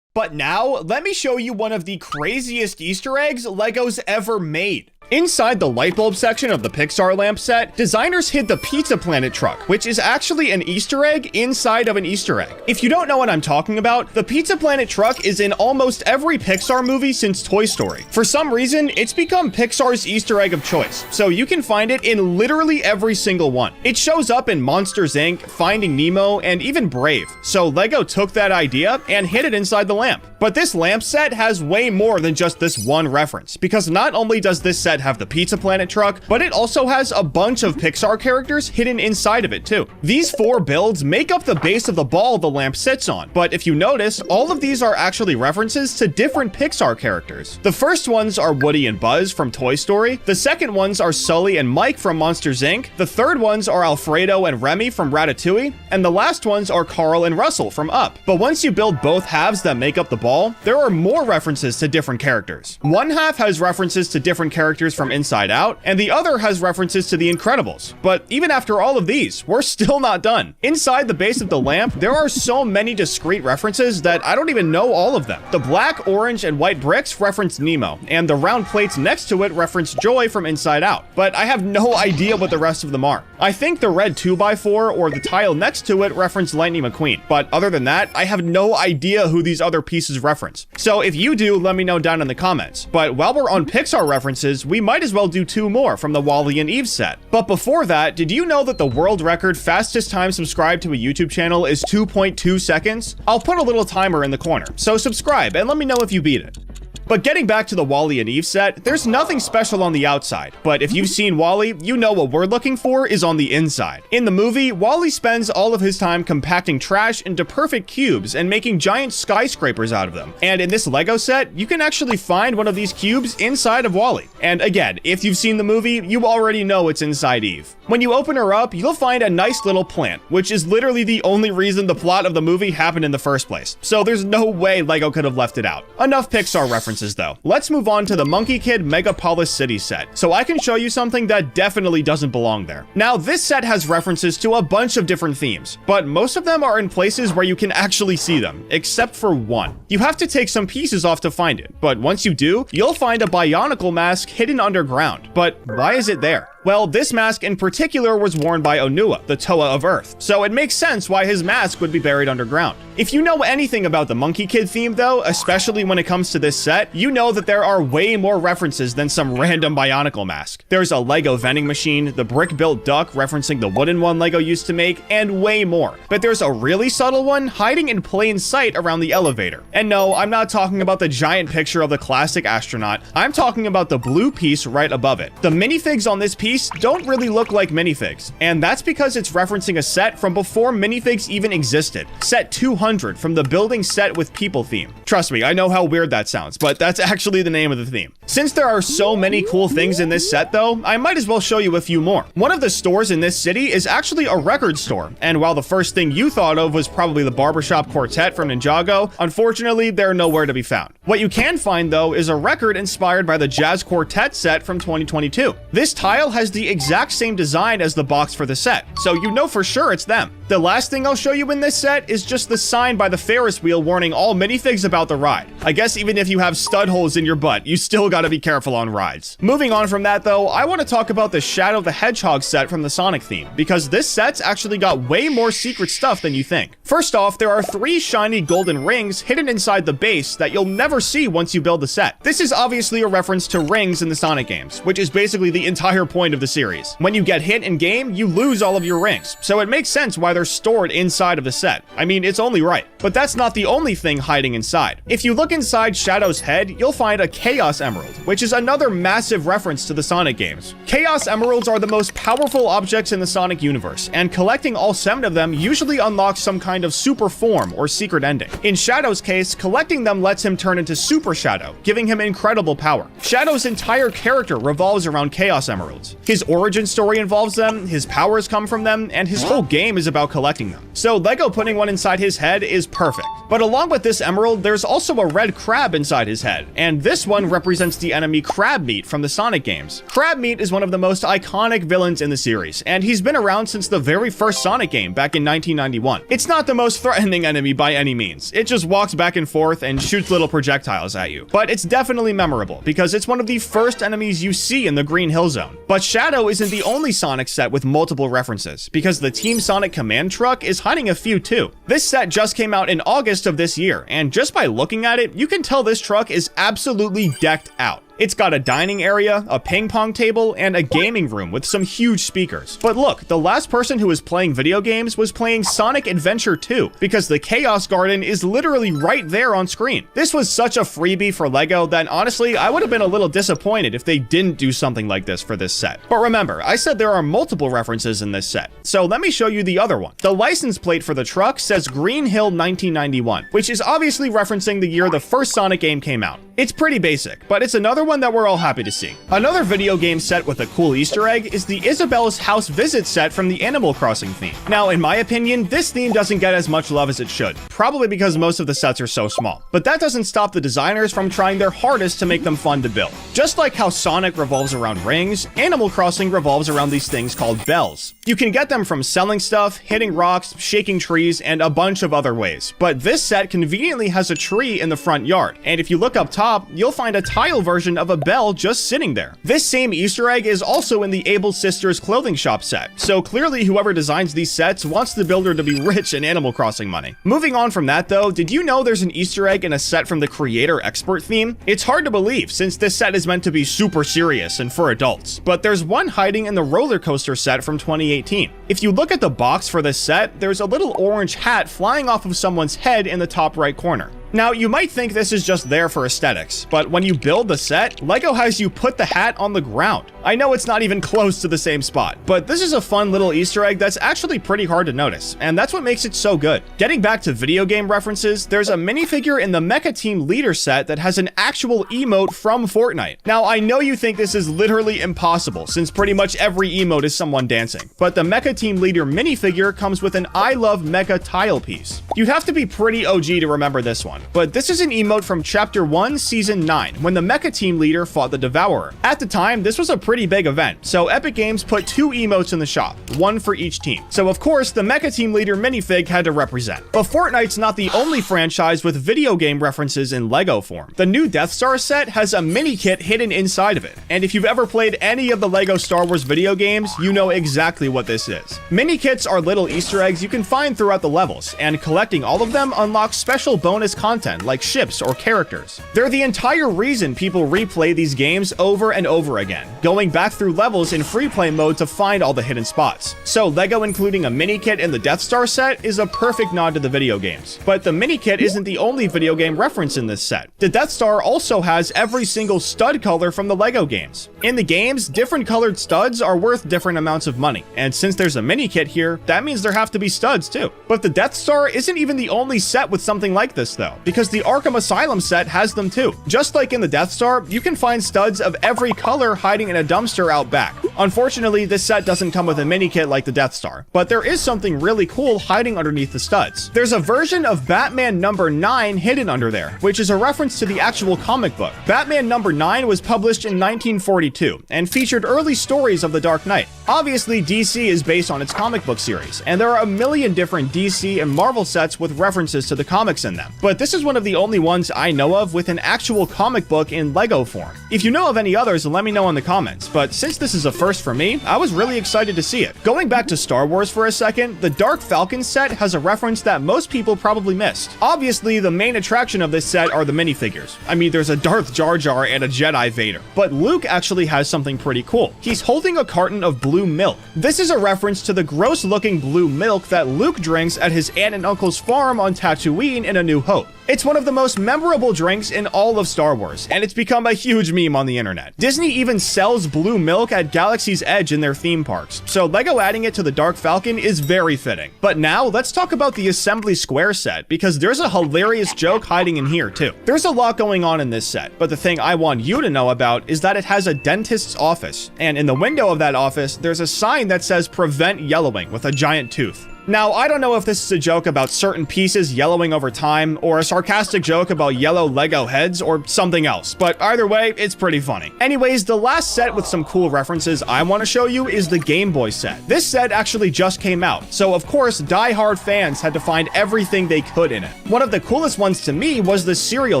But now, let me show you one of the craziest Easter eggs Lego's ever made. Inside the light bulb section of the Pixar lamp set, designers hid the Pizza Planet truck, which is actually an Easter egg inside of an Easter egg. If you don't know what I'm talking about, the Pizza Planet truck is in almost every Pixar movie since Toy Story. For some reason, it's become Pixar's Easter egg of choice, so you can find it in literally every single one. It shows up in Monsters Inc., Finding Nemo, and even Brave, so Lego took that idea and hid it inside the lamp. But this lamp set has way more than just this one reference, because not only does this set set have the Pizza Planet truck, but it also has a bunch of Pixar characters hidden inside of it too. These 4 builds make up the base of the ball the lamp sits on, but if you notice, all of these are actually references to different Pixar characters. The first ones are Woody and Buzz from Toy Story, the second ones are Sully and Mike from Monsters Inc., the third ones are Alfredo and Remy from Ratatouille, and the last ones are Carl and Russell from Up. But once you build both halves that make up the ball, there are more references to different characters. One half has references to different characters from Inside Out, and the other has references to The Incredibles. But even after all of these, we're still not done. Inside the base of the lamp, there are so many discrete references that I don't even know all of them. The black, orange, and white bricks reference Nemo, and the round plates next to it reference Joy from Inside Out, but I have no idea what the rest of them are. I think the red 2x4 or the tile next to it reference Lightning McQueen, but other than that, I have no idea who these other pieces reference. So if you do, let me know down in the comments. But while we're on Pixar references, we might as well do 2 more from the Wall-E and Eve set. But before that, did you know that the world record fastest time subscribed to a YouTube channel is 2.2 seconds? I'll put a little timer in the corner, so subscribe and let me know if you beat it. But getting back to the Wall-E and Eve set, there's nothing special on the outside, but if you've seen Wall-E, you know what we're looking for is on the inside. In the movie, Wall-E spends all of his time compacting trash into perfect cubes and making giant skyscrapers out of them. And in this Lego set, you can actually find one of these cubes inside of Wall-E. And again, if you've seen the movie, you already know it's inside Eve. When you open her up, you'll find a nice little plant, which is literally the only reason the plot of the movie happened in the first place. So there's no way Lego could have left it out. Enough Pixar references though. Let's move on to the Monkey Kid Megapolis City set, so I can show you something that definitely doesn't belong there. Now, this set has references to a bunch of different themes, but most of them are in places where you can actually see them, except for one. You have to take some pieces off to find it, but once you do, you'll find a Bionicle mask hidden underground. But why is it there? Well, this mask in particular was worn by Onua, the Toa of Earth, so it makes sense why his mask would be buried underground. If you know anything about the Monkey Kid theme though, especially when it comes to this set, you know that there are way more references than some random Bionicle mask. There's a Lego vending machine, the brick-built duck referencing the wooden one Lego used to make, and way more. But there's a really subtle one hiding in plain sight around the elevator. And no, I'm not talking about the giant picture of the classic astronaut, I'm talking about the blue piece right above it. The minifigs on this piece don't really look like minifigs, and that's because it's referencing a set from before minifigs even existed, set 200 from the building set with people theme. Trust me, I know how weird that sounds, but that's actually the name of the theme. Since there are so many cool things in this set though, I might as well show you a few more. One of the stores in this city is actually a record store, and while the first thing you thought of was probably the Barbershop Quartet from Ninjago, unfortunately they're nowhere to be found. What you can find though is a record inspired by the Jazz Quartet set from 2022. This tile has the exact same design as the box for the set, so you know for sure it's them. The last thing I'll show you in this set is just the sign by the Ferris wheel warning all minifigs about the ride. I guess even if you have stud holes in your butt, you still gotta be careful on rides. Moving on from that though, I want to talk about the Shadow the Hedgehog set from the Sonic theme, because this set's actually got way more secret stuff than you think. First off, there are 3 shiny golden rings hidden inside the base that you'll never see once you build the set. This is obviously a reference to rings in the Sonic games, which is basically the entire point of the series. When you get hit in game, you lose all of your rings, so it makes sense why they're stored inside of the set. I mean, it's only right. But that's not the only thing hiding inside. If you look inside Shadow's head, you'll find a Chaos Emerald, which is another massive reference to the Sonic games. Chaos Emeralds are the most powerful objects in the Sonic universe, and collecting all 7 of them usually unlocks some kind of super form or secret ending. In Shadow's case, collecting them lets him turn into Super Shadow, giving him incredible power. Shadow's entire character revolves around Chaos Emeralds. His origin story involves them, his powers come from them, and his whole game is about collecting them. So Lego putting one inside his head is perfect. But along with this emerald, there's also a red crab inside his head, and this one represents the enemy Crabmeat from the Sonic games. Crabmeat is one of the most iconic villains in the series, and he's been around since the very first Sonic game back in 1991. It's not the most threatening enemy by any means. It just walks back and forth and shoots little projectiles at you. But it's definitely memorable, because it's one of the first enemies you see in the Green Hill Zone. But Shadow isn't the only Sonic set with multiple references, because the Team Sonic command truck is hiding a few too. This set just came out in August of this year, and just by looking at it, you can tell this truck is absolutely decked out. It's got a dining area, a ping pong table, and a gaming room with some huge speakers. But look, the last person who was playing video games was playing Sonic Adventure 2, because the Chaos Garden is literally right there on screen. This was such a freebie for LEGO that honestly, I would have been a little disappointed if they didn't do something like this for this set. But remember, I said there are multiple references in this set, so let me show you the other one. The license plate for the truck says Green Hill 1991, which is obviously referencing the year the first Sonic game came out. It's pretty basic, but it's another one that we're all happy to see. Another video game set with a cool Easter egg is the Isabelle's House Visit set from the Animal Crossing theme. Now, in my opinion, this theme doesn't get as much love as it should, probably because most of the sets are so small. But that doesn't stop the designers from trying their hardest to make them fun to build. Just like how Sonic revolves around rings, Animal Crossing revolves around these things called bells. You can get them from selling stuff, hitting rocks, shaking trees, and a bunch of other ways. But this set conveniently has a tree in the front yard, and if you look up top, you'll find a tile version of a bell just sitting there. This same Easter egg is also in the Able Sisters clothing shop set, so clearly whoever designs these sets wants the builder to be rich in Animal Crossing money. Moving on from that though, did you know there's an Easter egg in a set from the Creator Expert theme? It's hard to believe since this set is meant to be super serious and for adults, but there's one hiding in the roller coaster set from 2018. If you look at the box for this set, there's a little orange hat flying off of someone's head in the top right corner. Now, you might think this is just there for aesthetics, but when you build the set, LEGO has you put the hat on the ground. I know it's not even close to the same spot, but this is a fun little Easter egg that's actually pretty hard to notice, and that's what makes it so good. Getting back to video game references, there's a minifigure in the Mecha Team Leader set that has an actual emote from Fortnite. Now, I know you think this is literally impossible, since pretty much every emote is someone dancing, but the Mecha Team Leader minifigure comes with an I Love Mecha tile piece. You'd have to be pretty OG to remember this one. But this is an emote from Chapter 1, Season 9, when the Mecha Team leader fought the Devourer. At the time, this was a pretty big event, so Epic Games put 2 emotes in the shop, one for each team. So of course, the Mecha Team leader minifig had to represent. But Fortnite's not the only franchise with video game references in LEGO form. The new Death Star set has a mini kit hidden inside of it, and if you've ever played any of the LEGO Star Wars video games, you know exactly what this is. Mini kits are little Easter eggs you can find throughout the levels, and collecting all of them unlocks special bonus content like ships or characters. They're the entire reason people replay these games over and over again, going back through levels in free play mode to find all the hidden spots. So LEGO including a mini kit in the Death Star set is a perfect nod to the video games. But the mini kit isn't the only video game reference in this set. The Death Star also has every single stud color from the LEGO games. In the games, different colored studs are worth different amounts of money, and since there's a mini kit here, that means there have to be studs too. But the Death Star isn't even the only set with something like this though, because the Arkham Asylum set has them too. Just like in the Death Star, you can find studs of every color hiding in a dumpster out back. Unfortunately, this set doesn't come with a mini kit like the Death Star, but there is something really cool hiding underneath the studs. There's a version of Batman number 9 hidden under there, which is a reference to the actual comic book. Batman number 9 was published in 1942 and featured early stories of the Dark Knight. Obviously, DC is based on its comic book series, and there are a million different DC and Marvel sets with references to the comics in them, but this is one of the only ones I know of with an actual comic book in LEGO form. If you know of any others, let me know in the comments, but since this is a first for me, I was really excited to see it. Going back to Star Wars for a second, the Dark Falcon set has a reference that most people probably missed. Obviously, the main attraction of this set are the minifigures. I mean, there's a Darth Jar Jar and a Jedi Vader, but Luke actually has something pretty cool. He's holding a carton of blue milk. This is a reference to the gross-looking blue milk that Luke drinks at his aunt and uncle's farm on Tatooine in A New Hope. It's one of the most memorable drinks in all of Star Wars, and it's become a huge meme on the internet. Disney even sells blue milk at Galaxy's Edge in their theme parks, so LEGO adding it to the Dark Falcon is very fitting. But now, let's talk about the Assembly Square set, because there's a hilarious joke hiding in here too. There's a lot going on in this set, but the thing I want you to know about is that it has a dentist's office, and in the window of that office, there's a sign that says "Prevent Yellowing" with a giant tooth. Now, I don't know if this is a joke about certain pieces yellowing over time, or a sarcastic joke about yellow Lego heads, or something else, but either way, it's pretty funny. Anyways, the last set with some cool references I want to show you is the Game Boy set. This set actually just came out, so of course, die-hard fans had to find everything they could in it. One of the coolest ones to me was the serial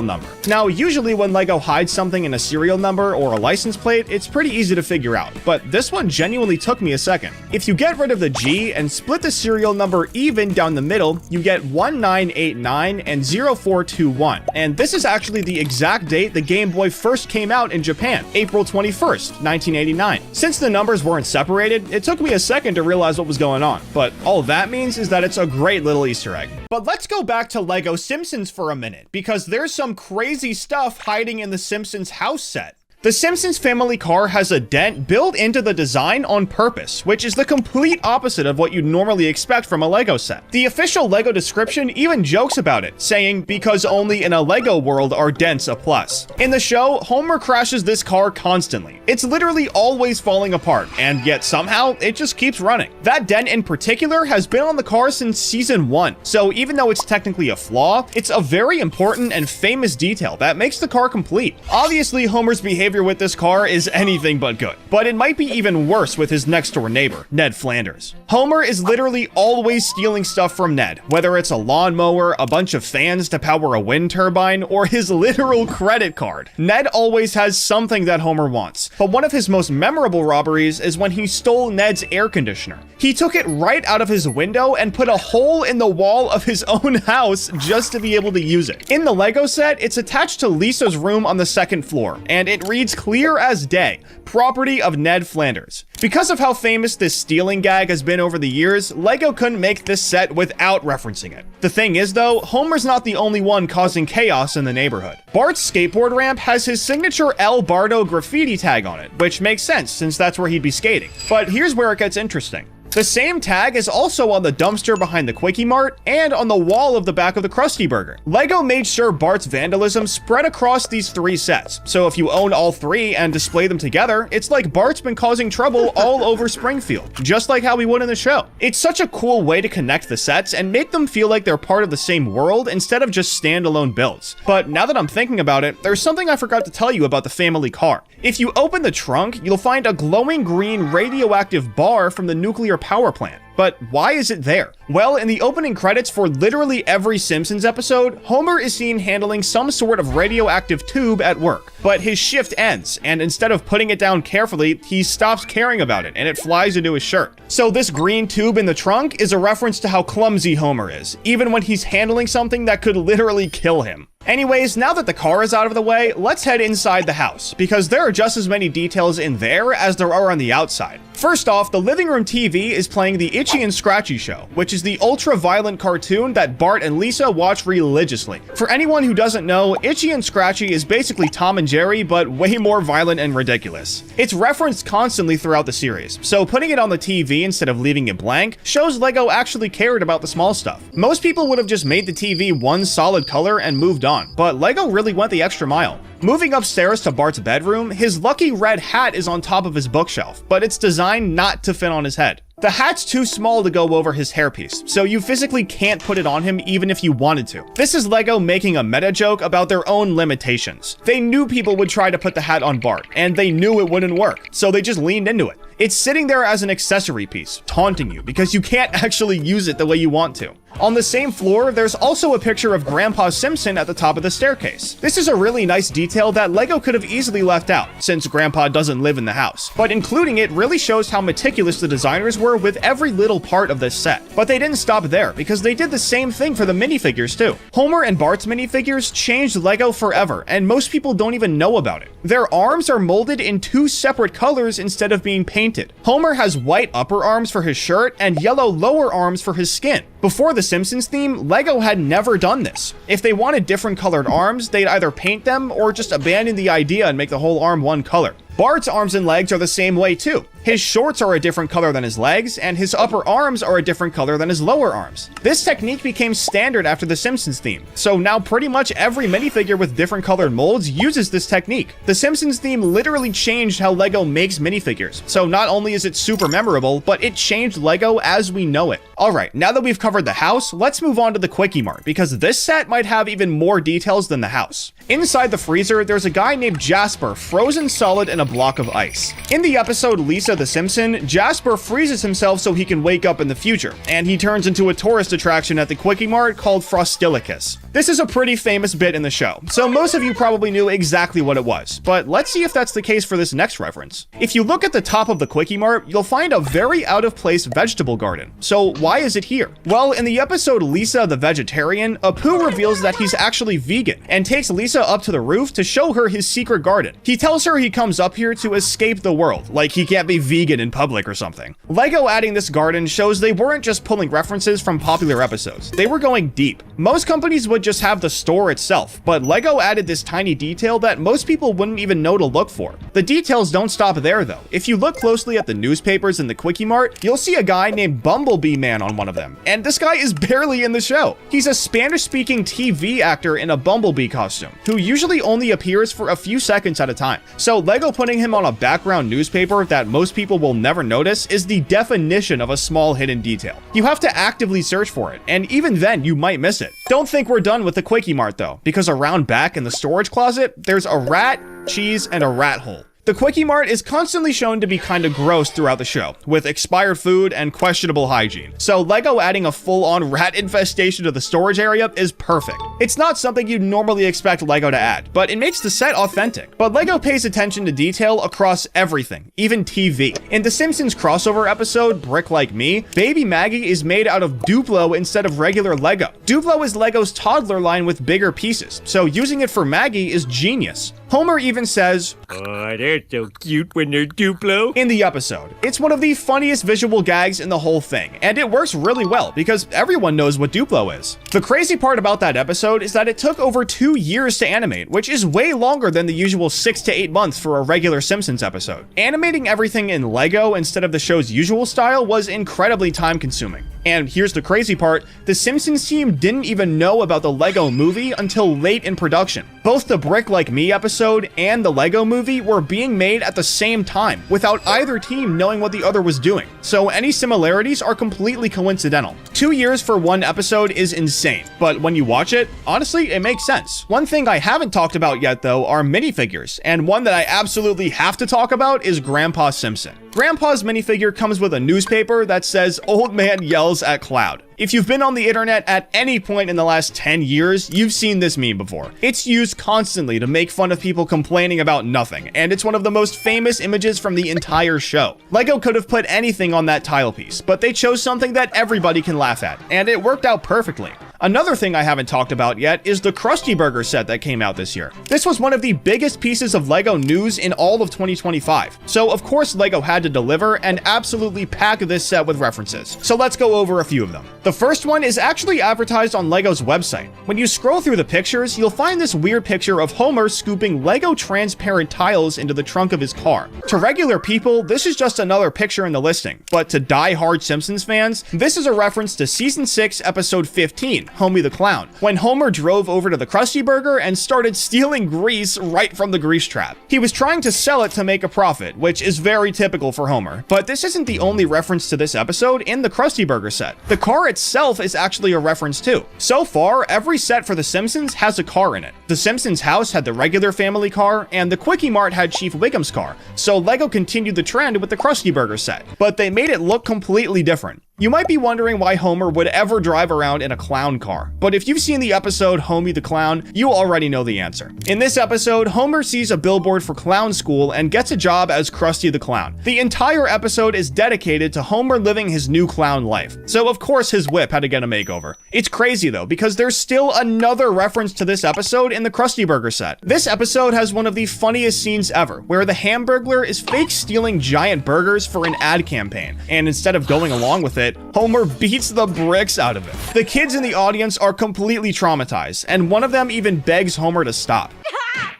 number. Now, usually when LEGO hides something in a serial number or a license plate, it's pretty easy to figure out, but this one genuinely took me a second. If you get rid of the G and split the serial serial number even down the middle, you get 1989 and 0421. And this is actually the exact date the Game Boy first came out in Japan, April 21st, 1989. Since the numbers weren't separated, it took me a second to realize what was going on, but all that means is that it's a great little Easter egg. But let's go back to LEGO Simpsons for a minute, because there's some crazy stuff hiding in the Simpsons house set. The Simpsons family car has a dent built into the design on purpose, which is the complete opposite of what you'd normally expect from a LEGO set. The official LEGO description even jokes about it, saying, "Because only in a LEGO world are dents a plus." In the show, Homer crashes this car constantly. It's literally always falling apart, and yet somehow it just keeps running. That dent in particular has been on the car since season 1, so even though it's technically a flaw, it's a very important and famous detail that makes the car complete. Obviously, Homer's behavior with this car is anything but good, but it might be even worse with his next door neighbor, Ned Flanders. Homer is literally always stealing stuff from Ned, whether it's a lawnmower, a bunch of fans to power a wind turbine, or his literal credit card. Ned always has something that Homer wants, but one of his most memorable robberies is when he stole Ned's air conditioner. He took it right out of his window and put a hole in the wall of his own house just to be able to use it. In the LEGO set, it's attached to Lisa's room on the second floor, and it reads clear as day, property of Ned Flanders. Because of how famous this stealing gag has been over the years, LEGO couldn't make this set without referencing it. The thing is though, Homer's not the only one causing chaos in the neighborhood. Bart's skateboard ramp has his signature El Bardo graffiti tag on it, which makes sense since that's where he'd be skating. But here's where it gets interesting. The same tag is also on the dumpster behind the Quickie Mart and on the wall of the back of the Krusty Burger. LEGO made sure Bart's vandalism spread across these 3 sets, so if you own all 3 and display them together, it's like Bart's been causing trouble all over Springfield, just like how we would in the show. It's such a cool way to connect the sets and make them feel like they're part of the same world instead of just standalone builds. But now that I'm thinking about it, there's something I forgot to tell you about the family car. If you open the trunk, you'll find a glowing green radioactive bar from the nuclear power plant. But why is it there? Well, in the opening credits for literally every Simpsons episode, Homer is seen handling some sort of radioactive tube at work. But his shift ends, and instead of putting it down carefully, he stops caring about it, and it flies into his shirt. So this green tube in the trunk is a reference to how clumsy Homer is, even when he's handling something that could literally kill him. Anyways, now that the car is out of the way, let's head inside the house, because there are just as many details in there as there are on the outside. First off, the living room TV is playing the Itchy and Scratchy Show, which is the ultra-violent cartoon that Bart and Lisa watch religiously. For anyone who doesn't know, Itchy and Scratchy is basically Tom and Jerry, but way more violent and ridiculous. It's referenced constantly throughout the series, so putting it on the TV instead of leaving it blank shows LEGO actually cared about the small stuff. Most people would have just made the TV one solid color and moved on, but LEGO really went the extra mile. Moving upstairs to Bart's bedroom, his lucky red hat is on top of his bookshelf, but it's designed not to fit on his head. The hat's too small to go over his hairpiece, so you physically can't put it on him even if you wanted to. This is LEGO making a meta joke about their own limitations. They knew people would try to put the hat on Bart, and they knew it wouldn't work, so they just leaned into it. It's sitting there as an accessory piece, taunting you because you can't actually use it the way you want to. On the same floor, there's also a picture of Grandpa Simpson at the top of the staircase. This is a really nice detail that LEGO could have easily left out, since Grandpa doesn't live in the house. But including it really shows how meticulous the designers were with every little part of this set. But they didn't stop there, because they did the same thing for the minifigures too. Homer and Bart's minifigures changed LEGO forever, and most people don't even know about it. Their arms are molded in 2 separate colors instead of being painted. Homer has white upper arms for his shirt and yellow lower arms for his skin. Before the Simpsons theme, LEGO had never done this. If they wanted different colored arms, they'd either paint them or just abandon the idea and make the whole arm one color. Bart's arms and legs are the same way too. His shorts are a different color than his legs, and his upper arms are a different color than his lower arms. This technique became standard after the Simpsons theme, so now pretty much every minifigure with different colored molds uses this technique. The Simpsons theme literally changed how LEGO makes minifigures, so not only is it super memorable, but it changed LEGO as we know it. Alright, now that we've covered the house, let's move on to the Quickie Mart, because this set might have even more details than the house. Inside the freezer, there's a guy named Jasper frozen solid in a a block of ice. In the episode Lisa the Simpson, Jasper freezes himself so he can wake up in the future, and he turns into a tourist attraction at the Quickie Mart called Frostilicus. This is a pretty famous bit in the show, so most of you probably knew exactly what it was, but let's see if that's the case for this next reference. If you look at the top of the Quickie Mart, you'll find a very out-of-place vegetable garden. So why is it here? Well, in the episode Lisa the Vegetarian, Apu reveals that he's actually vegan and takes Lisa up to the roof to show her his secret garden. He tells her he comes up here to escape the world, like he can't be vegan in public or something. Lego adding this garden shows they weren't just pulling references from popular episodes, they were going deep. Most companies would just have the store itself, but Lego added this tiny detail that most people wouldn't even know to look for. The details don't stop there though. If you look closely at the newspapers in the Quickie Mart, you'll see a guy named Bumblebee Man on one of them, and this guy is barely in the show. He's a Spanish-speaking TV actor in a bumblebee costume, who usually only appears for a few seconds at a time. So Lego putting him on a background newspaper that most people will never notice is the definition of a small hidden detail. You have to actively search for it, and even then you might miss it. Don't think we're done with the Quickie Mart though, because around back in the storage closet, there's a rat, cheese, and a rat hole. The Quickie Mart is constantly shown to be kinda gross throughout the show, with expired food and questionable hygiene. So Lego adding a full-on rat infestation to the storage area is perfect. It's not something you'd normally expect Lego to add, but it makes the set authentic. But Lego pays attention to detail across everything, even TV. In the Simpsons crossover episode, Brick Like Me, Baby Maggie is made out of Duplo instead of regular Lego. Duplo is Lego's toddler line with bigger pieces, so using it for Maggie is genius. Homer even says, "Oh, they're so cute when they're Duplo." in the episode. It's one of the funniest visual gags in the whole thing, and it works really well because everyone knows what Duplo is. The crazy part about that episode is that it took over 2 years to animate, which is way longer than the usual 6 to 8 months for a regular Simpsons episode. Animating everything in Lego instead of the show's usual style was incredibly time consuming. And here's the crazy part, the Simpsons team didn't even know about the Lego movie until late in production. Both the Brick Like Me episode and the Lego movie were being made at the same time, without either team knowing what the other was doing. So any similarities are completely coincidental. 2 years for one episode is insane, but when you watch it, honestly, it makes sense. One thing I haven't talked about yet though are minifigures, and one that I absolutely have to talk about is Grandpa Simpson. Grandpa's minifigure comes with a newspaper that says "Old Man Yells at Cloud." If you've been on the internet at any point in the last 10 years, you've seen this meme before. It's used constantly to make fun of people complaining about nothing, and it's one of the most famous images from the entire show. Lego could have put anything on that tile piece, but they chose something that everybody can laugh at, and it worked out perfectly. Another thing I haven't talked about yet is the Krusty Burger set that came out this year. This was one of the biggest pieces of Lego news in all of 2025. So of course Lego had to deliver and absolutely pack this set with references. So let's go over a few of them. The first one is actually advertised on Lego's website. When you scroll through the pictures, you'll find this weird picture of Homer scooping Lego transparent tiles into the trunk of his car. To regular people, this is just another picture in the listing, but to die-hard Simpsons fans, this is a reference to Season 6, Episode 15, Homie the Clown, when Homer drove over to the Krusty Burger and started stealing grease right from the grease trap. He was trying to sell it to make a profit, which is very typical for Homer, but this isn't the only reference to this episode in the Krusty Burger set. The car itself is actually a reference too. So far, every set for The Simpsons has a car in it. The Simpsons house had the regular family car, and the Quickie Mart had Chief Wiggum's car, so Lego continued the trend with the Krusty Burger set, but they made it look completely different. You might be wondering why Homer would ever drive around in a clown car, but if you've seen the episode Homie the Clown, you already know the answer. In this episode, Homer sees a billboard for clown school and gets a job as Krusty the Clown. The entire episode is dedicated to Homer living his new clown life, so of course his whip had to get a makeover. It's crazy though, because there's still another reference to this episode in the Krusty Burger set. This episode has one of the funniest scenes ever, where the Hamburglar is fake stealing giant burgers for an ad campaign, and instead of going along with it, Homer beats the bricks out of it. The kids in the audience are completely traumatized, and one of them even begs Homer to stop. Stop!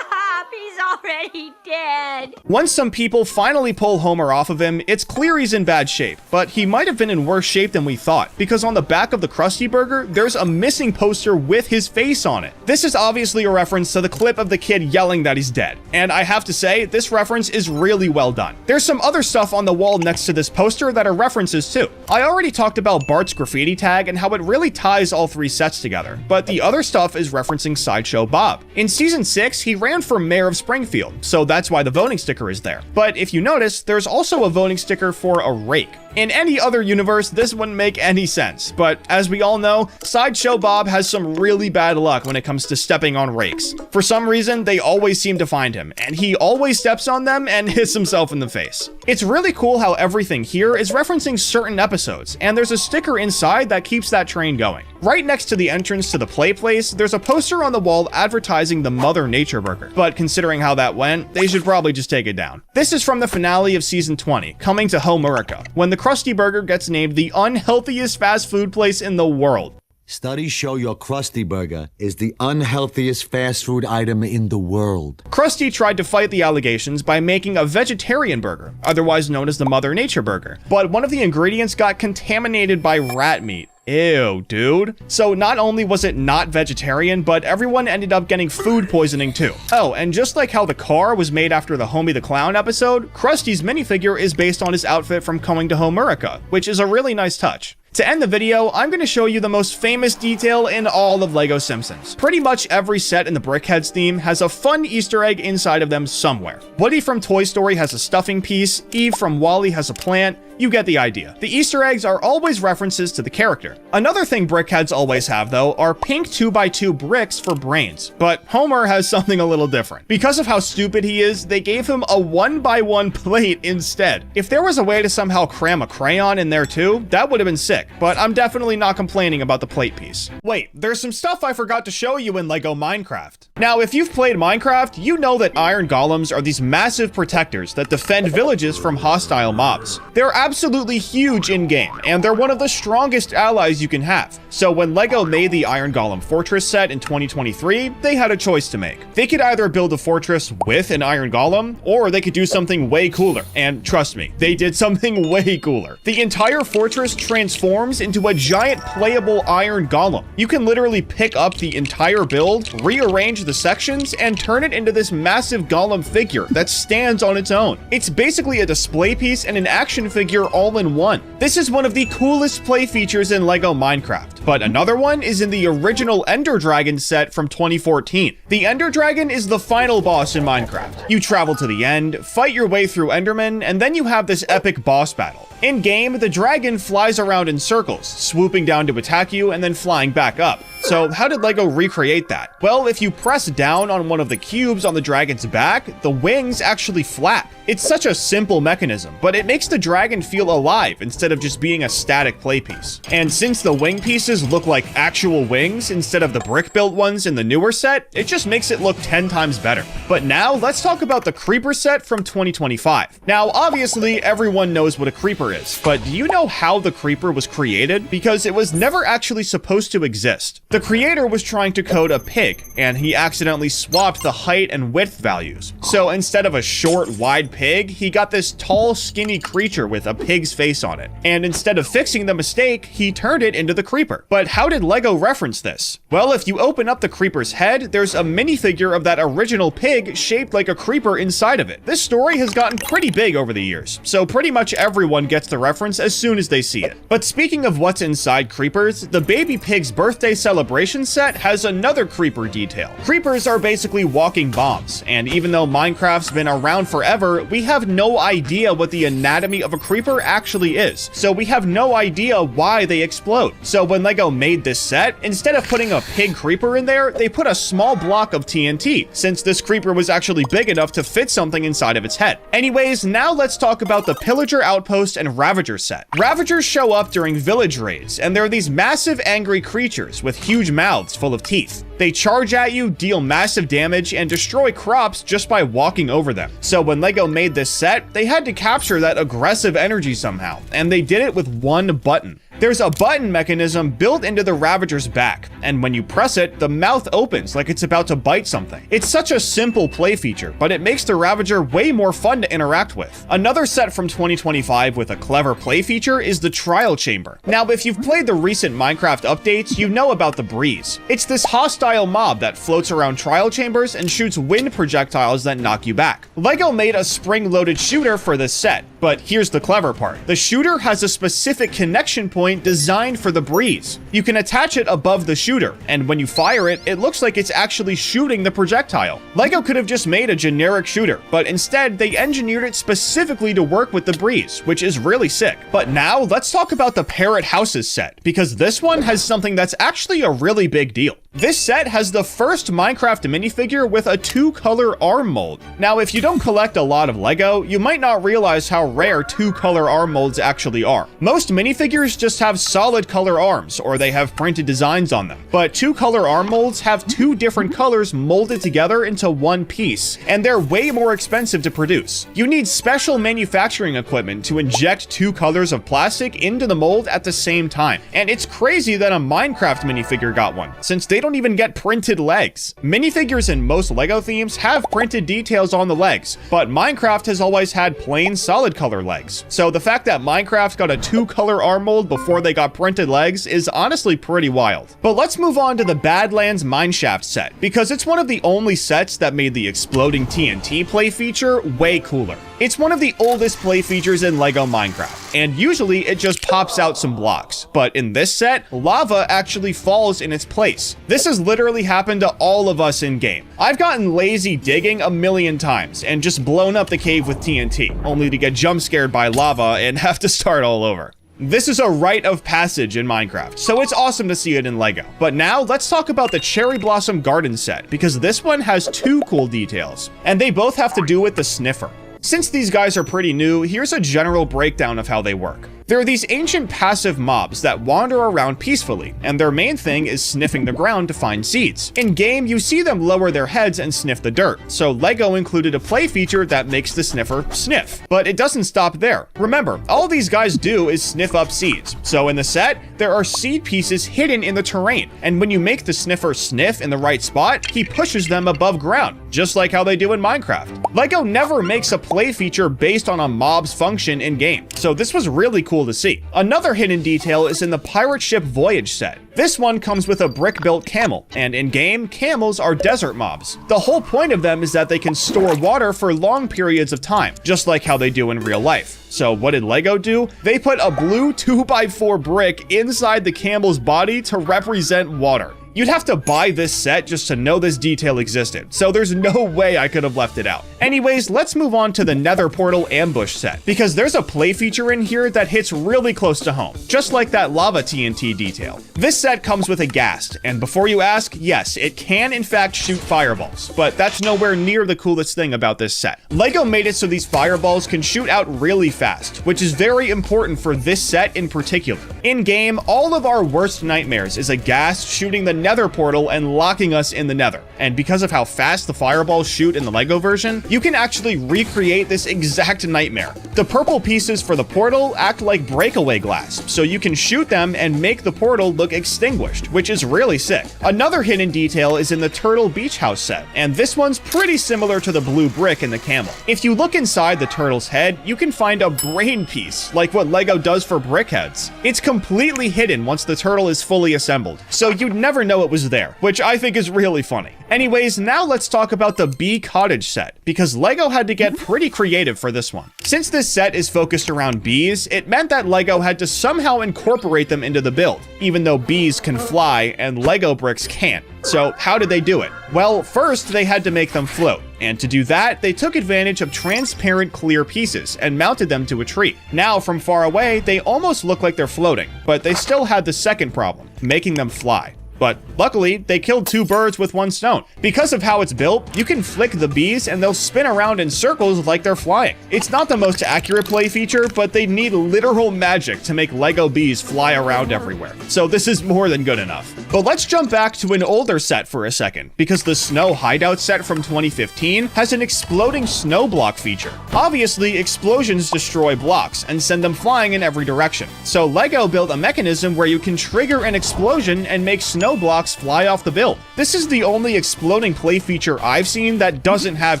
He's already dead. good. Once some people finally pull Homer off of him, it's clear he's in bad shape, but he might have been in worse shape than we thought, because on the back of the Krusty Burger, there's a missing poster with his face on it. This is obviously a reference to the clip of the kid yelling that he's dead, and I have to say, this reference is really well done. There's some other stuff on the wall next to this poster that are references too. I already talked about Bart's graffiti tag and how it really ties all three sets together, but the other stuff is referencing Sideshow Bob. In season 6, he ran for mayor of Springfield, so that's why the voting sticker is there. But if you notice, there's also a voting sticker for a rake. In any other universe, this wouldn't make any sense, but as we all know, Sideshow Bob has some really bad luck when it comes to stepping on rakes. For some reason, they always seem to find him, and he always steps on them and hits himself in the face. It's really cool how everything here is referencing certain episodes, and there's a sticker inside that keeps that train going. Right next to the entrance to the play place, there's a poster on the wall advertising the Mother Nature Burger, but considering how that went, they should probably just take it down. This is from the finale of season 20, Coming to Homerica, when the Krusty Burger gets named the unhealthiest fast food place in the world. Studies show your Krusty Burger is the unhealthiest fast food item in the world. Krusty tried to fight the allegations by making a vegetarian burger, otherwise known as the Mother Nature Burger, but one of the ingredients got contaminated by rat meat. Ew, dude. So not only was it not vegetarian, but everyone ended up getting food poisoning too. Oh, and just like how the car was made after the Homie the Clown episode, Krusty's minifigure is based on his outfit from Coming to Homerica, which is a really nice touch. To end the video, I'm going to show you the most famous detail in all of LEGO Simpsons. Pretty much every set in the Brickheads theme has a fun Easter egg inside of them somewhere. Woody from Toy Story has a stuffing piece, Eve from WALL-E has a plant. You get the idea. The Easter eggs are always references to the character. Another thing Brickheads always have, though, are pink 2x2 bricks for brains. But Homer has something a little different. Because of how stupid he is, they gave him a 1x1 plate instead. If there was a way to somehow cram a crayon in there too, that would have been sick. But I'm definitely not complaining about the plate piece. Wait, there's some stuff I forgot to show you in LEGO Minecraft. Now, if you've played Minecraft, you know that iron golems are these massive protectors that defend villages from hostile mobs. They're absolutely huge in-game, and they're one of the strongest allies you can have. So when LEGO made the Iron Golem Fortress set in 2023, they had a choice to make. They could either build a fortress with an Iron Golem, or they could do something way cooler. And trust me, they did something way cooler. The entire fortress transforms into a giant playable Iron Golem. You can literally pick up the entire build, rearrange the sections, and turn it into this massive golem figure that stands on its own. It's basically a display piece and an action figure all in one. This is one of the coolest play features in LEGO Minecraft, but another one is in the original Ender Dragon set from 2014. The Ender Dragon is the final boss in Minecraft. You travel to the end, fight your way through Endermen, and then you have this epic boss battle. In-game, the dragon flies around in circles, swooping down to attack you and then flying back up. So how did LEGO recreate that? Well, if you press down on one of the cubes on the dragon's back, the wings actually flap. It's such a simple mechanism, but it makes the dragon feel alive instead of just being a static play piece. And since the wing pieces look like actual wings instead of the brick-built ones in the newer set, it just makes it look 10 times better. But now, let's talk about the Creeper set from 2025. Now, obviously, everyone knows what a Creeper is, but do you know how the Creeper was created? Because it was never actually supposed to exist. The creator was trying to code a pig, and he accidentally swapped the height and width values. So instead of a short, wide pig, he got this tall, skinny creature with a pig's face on it. And instead of fixing the mistake, he turned it into the Creeper. But how did LEGO reference this? Well, if you open up the Creeper's head, there's a minifigure of that original pig shaped like a creeper inside of it. This story has gotten pretty big over the years, so pretty much everyone gets the reference as soon as they see it. But speaking of what's inside creepers, the baby pig's birthday celebration set has another creeper detail. Creepers are basically walking bombs, and even though Minecraft's been around forever, we have no idea what the anatomy of a creeper actually is. So we have no idea why they explode. So when LEGO made this set, instead of putting a pig creeper in there, they put a small block of TNT, since this creeper was actually big enough to fit something inside of its head. Anyways, now let's talk about the Pillager Outpost and Ravager set. Ravagers show up during village raids, and they're these massive angry creatures with huge mouths full of teeth. They charge at you, deal massive damage, and destroy crops just by walking over them. So when LEGO made this set, they had to capture that aggressive energy somehow, and they did it with one button. There's a button mechanism built into the Ravager's back, and when you press it, the mouth opens like it's about to bite something. It's such a simple play feature, but it makes the Ravager way more fun to interact with. Another set from 2025 with a clever play feature is the Trial Chamber. Now, if you've played the recent Minecraft updates, you know about the Breeze. It's this hostile mob that floats around trial chambers and shoots wind projectiles that knock you back. LEGO made a spring-loaded shooter for this set, but here's the clever part. The shooter has a specific connection point designed for the Breeze. You can attach it above the shooter, and when you fire it, it looks like it's actually shooting the projectile. LEGO could have just made a generic shooter, but instead they engineered it specifically to work with the Breeze, which is really sick. But now let's talk about the Parrot Houses set, because this one has something that's actually a really big deal. This set has the first Minecraft minifigure with a 2-color arm mold. Now, if you don't collect a lot of LEGO, you might not realize how rare 2-color arm molds actually are. Most minifigures just have solid color arms, or they have printed designs on them. But 2-color arm molds have 2 different colors molded together into one piece, and they're way more expensive to produce. You need special manufacturing equipment to inject 2 colors of plastic into the mold at the same time. And it's crazy that a Minecraft minifigure got one, since they don't even get printed legs. Minifigures in most LEGO themes have printed details on the legs, but Minecraft has always had plain solid color legs. So the fact that Minecraft got a 2-color arm mold before they got printed legs is honestly pretty wild. But let's move on to the Badlands Mineshaft set, because it's one of the only sets that made the exploding TNT play feature way cooler. It's one of the oldest play features in LEGO Minecraft, and usually it just pops out some blocks, but in this set, lava actually falls in its place. This has literally happened to all of us in game. I've gotten lazy digging a million times and just blown up the cave with TNT, only to get jump scared by lava and have to start all over. This is a rite of passage in Minecraft, so it's awesome to see it in LEGO. But now let's talk about the Cherry Blossom Garden set, because this one has 2 cool details, and they both have to do with the sniffer. Since these guys are pretty new, here's a general breakdown of how they work. There are these ancient passive mobs that wander around peacefully, and their main thing is sniffing the ground to find seeds. In game, you see them lower their heads and sniff the dirt, so LEGO included a play feature that makes the sniffer sniff. But it doesn't stop there. Remember, all these guys do is sniff up seeds. So in the set, there are seed pieces hidden in the terrain, and when you make the sniffer sniff in the right spot, he pushes them above ground, just like how they do in Minecraft. LEGO never makes a play feature based on a mob's function in game, so this was really cool to see. Another hidden detail is in the Pirate Ship Voyage set. This one comes with a brick-built camel, and in-game, camels are desert mobs. The whole point of them is that they can store water for long periods of time, just like how they do in real life. So what did LEGO do? They put a blue 2x4 brick inside the camel's body to represent water. You'd have to buy this set just to know this detail existed, so there's no way I could have left it out. Anyways, let's move on to the Nether Portal Ambush set, because there's a play feature in here that hits really close to home, just like that lava TNT detail. This set comes with a ghast, and before you ask, yes, it can in fact shoot fireballs, but that's nowhere near the coolest thing about this set. LEGO made it so these fireballs can shoot out really fast, which is very important for this set in particular. In game, all of our worst nightmares is a ghast shooting the Nether portal and locking us in the Nether. And because of how fast the fireballs shoot in the LEGO version, you can actually recreate this exact nightmare. The purple pieces for the portal act like breakaway glass, so you can shoot them and make the portal look extinguished, which is really sick. Another hidden detail is in the Turtle Beach House set, and this one's pretty similar to the blue brick in the camel. If you look inside the turtle's head, you can find a brain piece, like what LEGO does for brickheads. It's completely hidden once the turtle is fully assembled, so you'd never know it was there, which I think is really funny. Anyways, now let's talk about the Bee Cottage set, because LEGO had to get pretty creative for this one. Since this set is focused around bees, it meant that LEGO had to somehow incorporate them into the build, even though bees can fly and LEGO bricks can't. So how did they do it? Well, first they had to make them float, and to do that, they took advantage of transparent clear pieces and mounted them to a tree. Now, from far away, they almost look like they're floating, but they still had the second problem, making them fly. But luckily, they killed 2 birds with 1 stone. Because of how it's built, you can flick the bees and they'll spin around in circles like they're flying. It's not the most accurate play feature, but they need literal magic to make Lego bees fly around everywhere. So this is more than good enough. But let's jump back to an older set for a second, because the Snow Hideout set from 2015 has an exploding snow block feature. Obviously, explosions destroy blocks and send them flying in every direction. So Lego built a mechanism where you can trigger an explosion and make snow blocks fly off the build. This is the only exploding play feature I've seen that doesn't have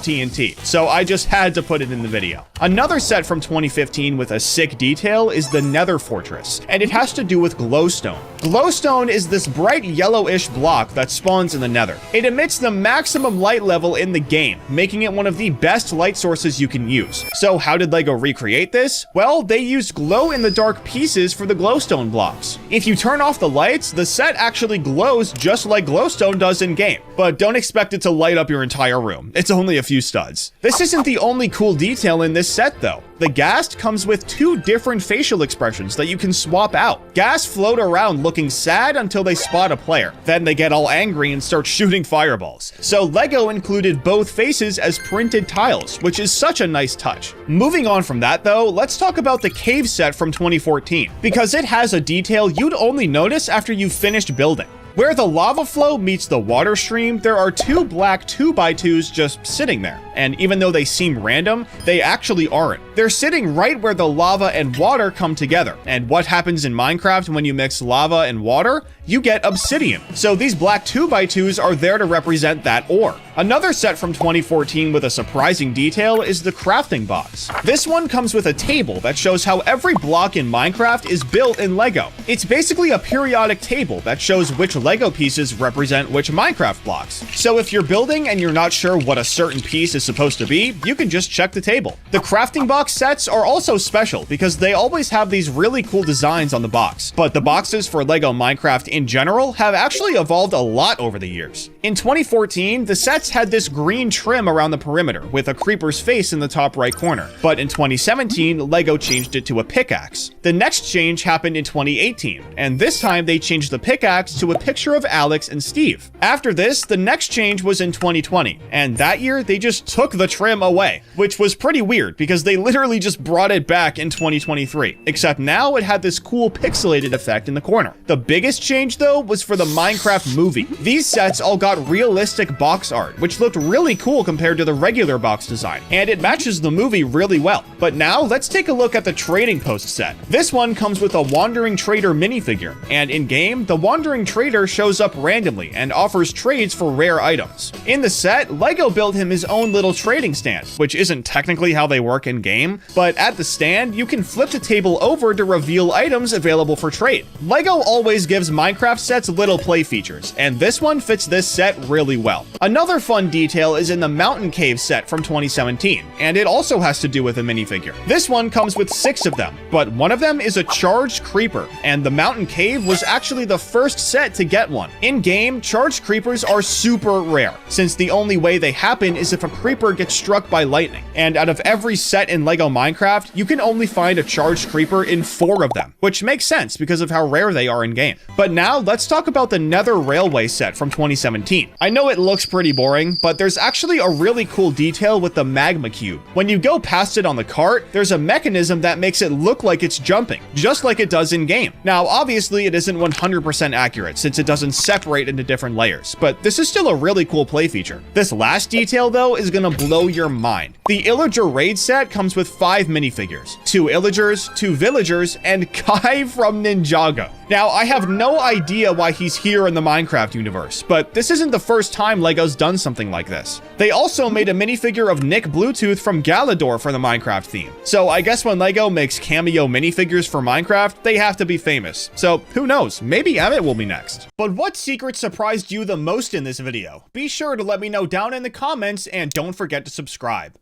TNT, so I just had to put it in the video. Another set from 2015 with a sick detail is the Nether Fortress, and it has to do with glowstone. Glowstone is this bright yellowish block that spawns in the Nether. It emits the maximum light level in the game, making it one of the best light sources you can use. So how did Lego recreate this? Well, they used glow-in-the-dark pieces for the glowstone blocks. If you turn off the lights, the set actually glows just like glowstone does in-game, but don't expect it to light up your entire room. It's only a few studs. This isn't the only cool detail in this set though. The Ghast comes with 2 different facial expressions that you can swap out. Ghast float around looking sad until they spot a player. Then they get all angry and start shooting fireballs. So Lego included both faces as printed tiles, which is such a nice touch. Moving on from that though, let's talk about the cave set from 2014, because it has a detail you'd only notice after you've finished building. Where the lava flow meets the water stream, there are 2 black 2x2s just sitting there. And even though they seem random, they actually aren't. They're sitting right where the lava and water come together. And what happens in Minecraft when you mix lava and water? You get obsidian. So these black 2x2s are there to represent that ore. Another set from 2014 with a surprising detail is the crafting box. This one comes with a table that shows how every block in Minecraft is built in Lego. It's basically a periodic table that shows which Lego pieces represent which Minecraft blocks. So if you're building and you're not sure what a certain piece is supposed to be, you can just check the table. The crafting box sets are also special because they always have these really cool designs on the box. But the boxes for Lego Minecraft in general have actually evolved a lot over the years. In 2014, the sets had this green trim around the perimeter with a creeper's face in the top right corner. But in 2017, Lego changed it to a pickaxe. The next change happened in 2018, and this time they changed the pickaxe to a picture of Alex and Steve. After this, the next change was in 2020, and that year they just took the trim away, which was pretty weird because they literally just brought it back in 2023, except now it had this cool pixelated effect in the corner. The biggest change though was for the Minecraft movie. These sets all got realistic box art, which looked really cool compared to the regular box design, and it matches the movie really well. But now let's take a look at the Trading Post set. This one comes with a Wandering Trader minifigure, and in-game, the Wandering Trader shows up randomly and offers trades for rare items. In the set, Lego built him his own little trading stand, which isn't technically how they work in-game, but at the stand, you can flip the table over to reveal items available for trade. Lego always gives Minecraft sets little play features, and this one fits this set really well. Another fun detail is in the Mountain Cave set from 2017, and it also has to do with a minifigure. This one comes with 6 of them, but one of them is a charged creeper, and the Mountain Cave was actually the first set to get one. In-game, charged creepers are super rare, since the only way they happen is if a creeper gets struck by lightning. And out of every set in Lego Minecraft, you can only find a charged creeper in 4 of them, which makes sense because of how rare they are in-game. But now, let's talk about the Nether Railway set from 2017. I know it looks pretty boring, but there's actually a really cool detail with the magma cube. When you go past it on the cart, there's a mechanism that makes it look like it's jumping, just like it does in-game. Now, obviously, it isn't 100% accurate since it doesn't separate into different layers, but this is still a really cool play feature. This last detail, though, is gonna blow your mind. The Illager raid set comes with 5 minifigures, 2 Illagers, 2 Villagers, and Kai from Ninjago. Now, I have no idea why he's here in the Minecraft universe, but this isn't the first time Lego's done something like this. They also made a minifigure of Nick Bluetooth from Galador for the Minecraft theme. So I guess when Lego makes cameo minifigures for Minecraft, they have to be famous. So who knows, maybe Emmett will be next. But what secret surprised you the most in this video? Be sure to let me know down in the comments, and don't forget to subscribe.